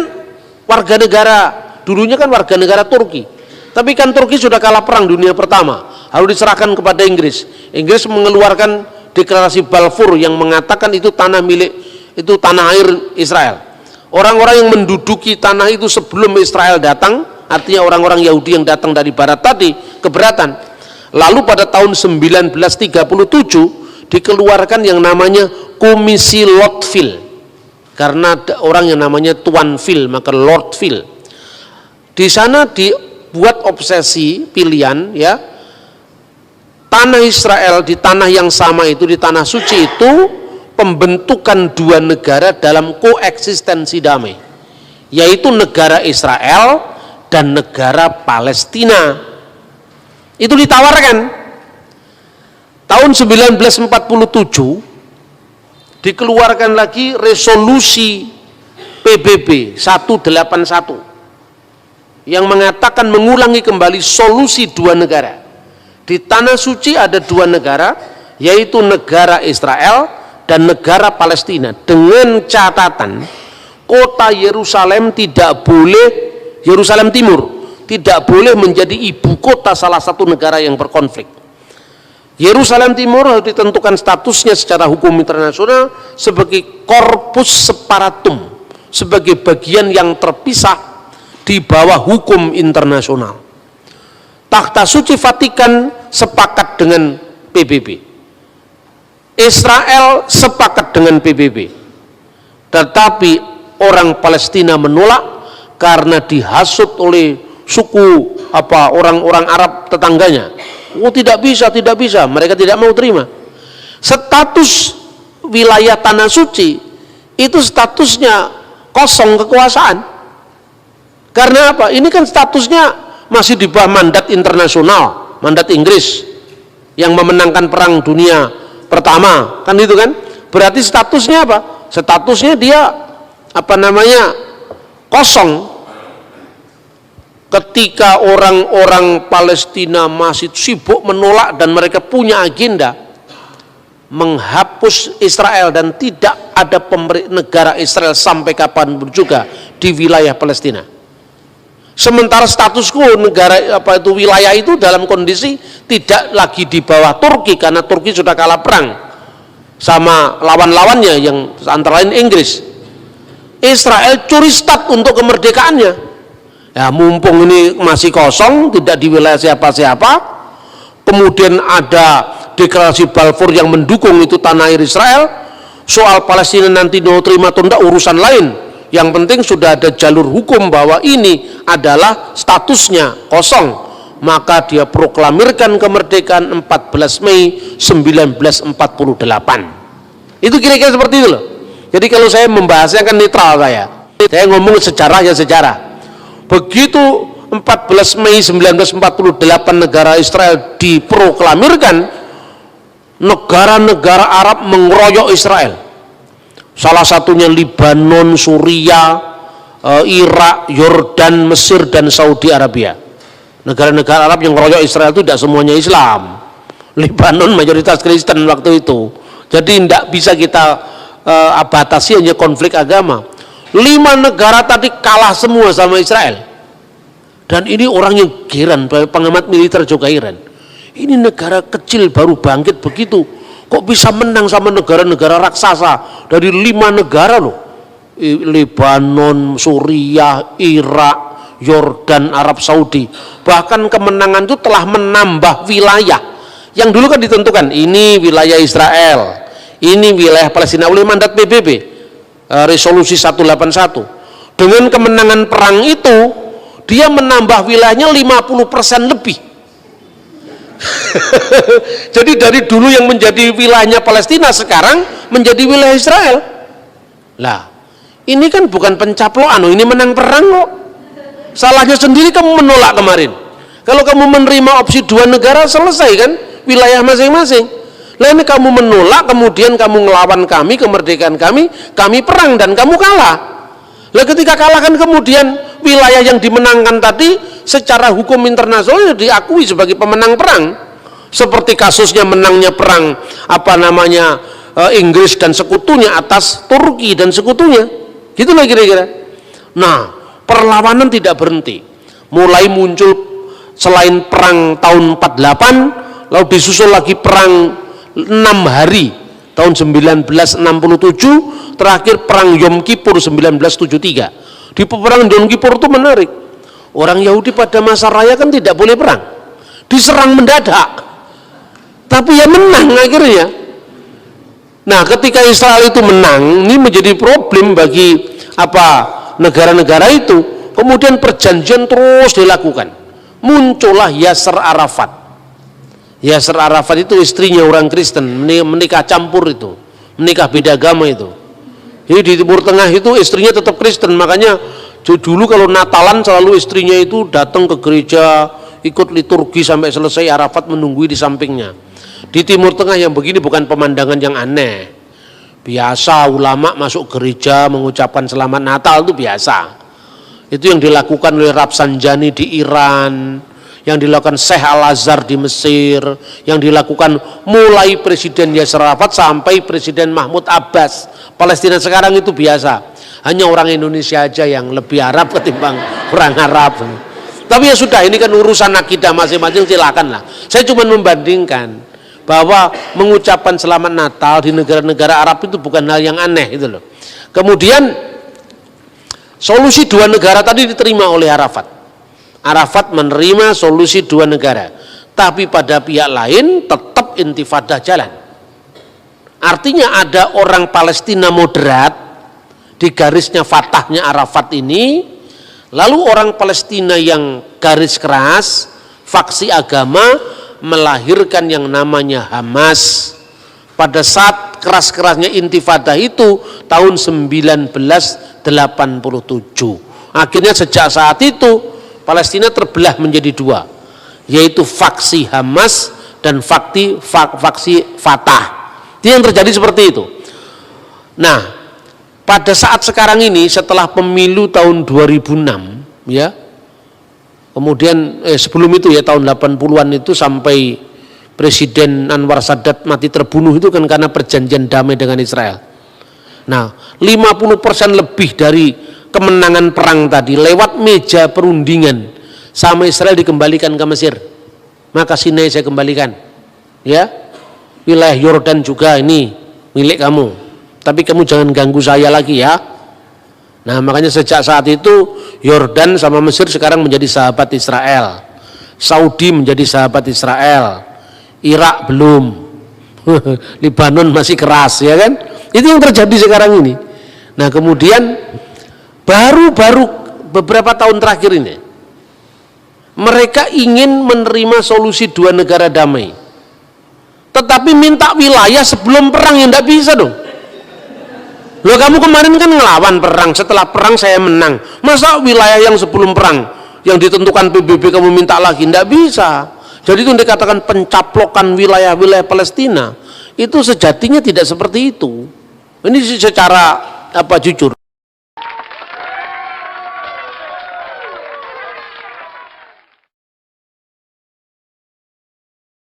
warga negara, dulunya kan warga negara Turki. Tapi kan Turki sudah kalah perang dunia pertama, harus diserahkan kepada Inggris. Inggris mengeluarkan Deklarasi Balfour yang mengatakan itu tanah milik, itu tanah air Israel. Orang-orang yang menduduki tanah itu sebelum Israel datang, artinya orang-orang Yahudi yang datang dari barat tadi, keberatan. Lalu pada tahun 1937 dikeluarkan yang namanya Komisi Lordville, karena ada orang yang namanya Tuan Ville, maka Lordville. Di sana dibuat obsesi pilihan, ya, tanah Israel di tanah yang sama itu, di tanah suci itu, pembentukan dua negara dalam koeksistensi damai, yaitu negara Israel dan negara Palestina. Itu ditawarkan tahun 1947, dikeluarkan lagi resolusi PBB 181 yang mengatakan mengulangi kembali solusi dua negara. Di tanah suci ada dua negara, yaitu negara Israel dan negara Palestina, dengan catatan kota Yerusalem tidak boleh, Yerusalem Timur tidak boleh menjadi ibu kota salah satu negara yang berkonflik. Yerusalem Timur harus ditentukan statusnya secara hukum internasional sebagai corpus separatum, sebagai bagian yang terpisah di bawah hukum internasional. Takhta Suci Vatikan sepakat dengan PBB, Israel sepakat dengan PBB, tetapi orang Palestina menolak karena dihasut oleh suku orang-orang Arab tetangganya. Oh tidak bisa, mereka tidak mau terima. Status wilayah tanah suci itu statusnya kosong kekuasaan. Karena apa? Ini kan statusnya masih di bawah mandat internasional, mandat Inggris yang memenangkan perang dunia pertama, kan itu kan? Berarti statusnya apa? Statusnya dia kosong. Ketika orang-orang Palestina masih sibuk menolak dan mereka punya agenda, menghapus Israel dan tidak ada negara Israel sampai kapanpun juga di wilayah Palestina. Sementara status quo negara wilayah itu dalam kondisi tidak lagi di bawah Turki karena Turki sudah kalah perang sama lawan-lawannya yang antara lain Inggris. Israel curi stat untuk kemerdekaannya. Ya, mumpung ini masih kosong, tidak di wilayah siapa-siapa, kemudian ada deklarasi Balfour yang mendukung itu tanah air Israel. Soal Palestina nanti mau terima atau tidak urusan lain. Yang penting sudah ada jalur hukum bahwa ini adalah statusnya kosong. Maka dia proklamirkan kemerdekaan 14 Mei 1948. Itu kira-kira seperti itu loh. Jadi kalau saya membahasnya kan netral saya ngomong sejarah ya sejarah. Begitu 14 Mei 1948 negara Israel diproklamirkan, negara-negara Arab mengeroyok Israel. Salah satunya Lebanon, Suriah, Irak, Yordan, Mesir, dan Saudi Arabia. Negara-negara Arab yang mengeroyok Israel itu tidak semuanya Islam. Lebanon mayoritas Kristen waktu itu. Jadi tidak bisa kita batasi hanya konflik agama. 5 negara tadi kalah semua sama Israel. Dan ini orang yang heran, pengamat militer juga heran. Ini negara kecil baru bangkit begitu, kok bisa menang sama negara-negara raksasa dari 5 negara loh. Lebanon, Suriah, Irak, Yordan, Arab Saudi. Bahkan kemenangan itu telah menambah wilayah yang dulu kan ditentukan ini wilayah Israel, ini wilayah Palestina oleh mandat PBB, resolusi 181. Dengan kemenangan perang itu dia menambah wilayahnya 50% lebih. Jadi dari dulu yang menjadi wilayahnya Palestina sekarang menjadi wilayah Israel. Lah, ini kan bukan pencaplokan, ini menang perang kok. Salahnya sendiri kamu menolak kemarin. Kalau kamu menerima opsi 2 negara selesai kan wilayah masing-masing. Lah ini kamu menolak, kemudian kamu ngelawan kami, kemerdekaan kami perang dan kamu kalah. Lah ketika kalah kan kemudian wilayah yang dimenangkan tadi secara hukum internasional diakui sebagai pemenang perang. Seperti kasusnya menangnya perang Inggris dan sekutunya atas Turki dan sekutunya. Gitulah kira-kira. Nah, perlawanan tidak berhenti. Mulai muncul selain perang tahun 48, lalu disusul lagi perang 6 hari tahun 1967, terakhir perang Yom Kippur 1973. Di perang Yom Kippur itu menarik. Orang Yahudi pada masa raya kan tidak boleh perang, diserang mendadak, tapi ya menang akhirnya. Nah, ketika Israel itu menang, ini menjadi problem bagi negara-negara itu. Kemudian perjanjian terus dilakukan. Muncullah Yasser Arafat. Yasser Arafat itu istrinya orang Kristen, menikah campur itu, menikah beda agama itu. Jadi di Timur Tengah itu istrinya tetap Kristen, makanya dulu kalau Natalan selalu istrinya itu datang ke gereja, ikut liturgi sampai selesai, Arafat menunggui di sampingnya. Di Timur Tengah yang begini bukan pemandangan yang aneh. Biasa ulama masuk gereja mengucapkan selamat Natal itu biasa. Itu yang dilakukan oleh Rafsanjani di Iran, yang dilakukan Syekh Al-Azhar di Mesir, yang dilakukan mulai Presiden Yasser Arafat sampai Presiden Mahmud Abbas. Palestina sekarang itu biasa. Hanya orang Indonesia aja yang lebih Arab ketimbang orang Arab. Tapi ya sudah, ini kan urusan akidah masing-masing, silakan lah. Saya cuma membandingkan bahwa mengucapkan selamat Natal di negara-negara Arab itu bukan hal yang aneh itu loh. Kemudian solusi 2 negara tadi diterima oleh Arafat. Arafat menerima solusi 2 negara, tapi pada pihak lain tetap intifadah jalan. Artinya ada orang Palestina moderat di garisnya Fatahnya Arafat ini, lalu orang Palestina yang garis keras faksi agama melahirkan yang namanya Hamas. Pada saat keras-kerasnya intifadah itu tahun 1987. Akhirnya sejak saat itu Palestina terbelah menjadi 2, yaitu faksi Hamas dan faksi Fatah. Itu yang terjadi seperti itu. Nah, pada saat sekarang ini setelah pemilu tahun 2006 ya, kemudian sebelum itu ya tahun 80-an itu sampai Presiden Anwar Sadat mati terbunuh itu kan karena perjanjian damai dengan Israel. Nah, 50% lebih dari kemenangan perang tadi lewat meja perundingan sama Israel dikembalikan ke Mesir. Maka Sinai saya kembalikan, ya. Wilayah Yordan juga ini milik kamu, tapi kamu jangan ganggu saya lagi ya. Nah, makanya sejak saat itu Yordan sama Mesir sekarang menjadi sahabat Israel. Saudi menjadi sahabat Israel. Irak belum. Lebanon masih keras, ya kan? Itu yang terjadi sekarang ini. Nah, kemudian baru-baru beberapa tahun terakhir ini mereka ingin menerima solusi dua negara damai. Tetapi minta wilayah sebelum perang, ya enggak bisa dong. Loh, kamu kemarin kan ngelawan perang, setelah perang saya menang. Masa wilayah yang sebelum perang yang ditentukan PBB kamu minta lagi? Tidak bisa. Jadi itu dikatakan pencaplokan wilayah-wilayah Palestina. Itu sejatinya tidak seperti itu. Ini secara jujur.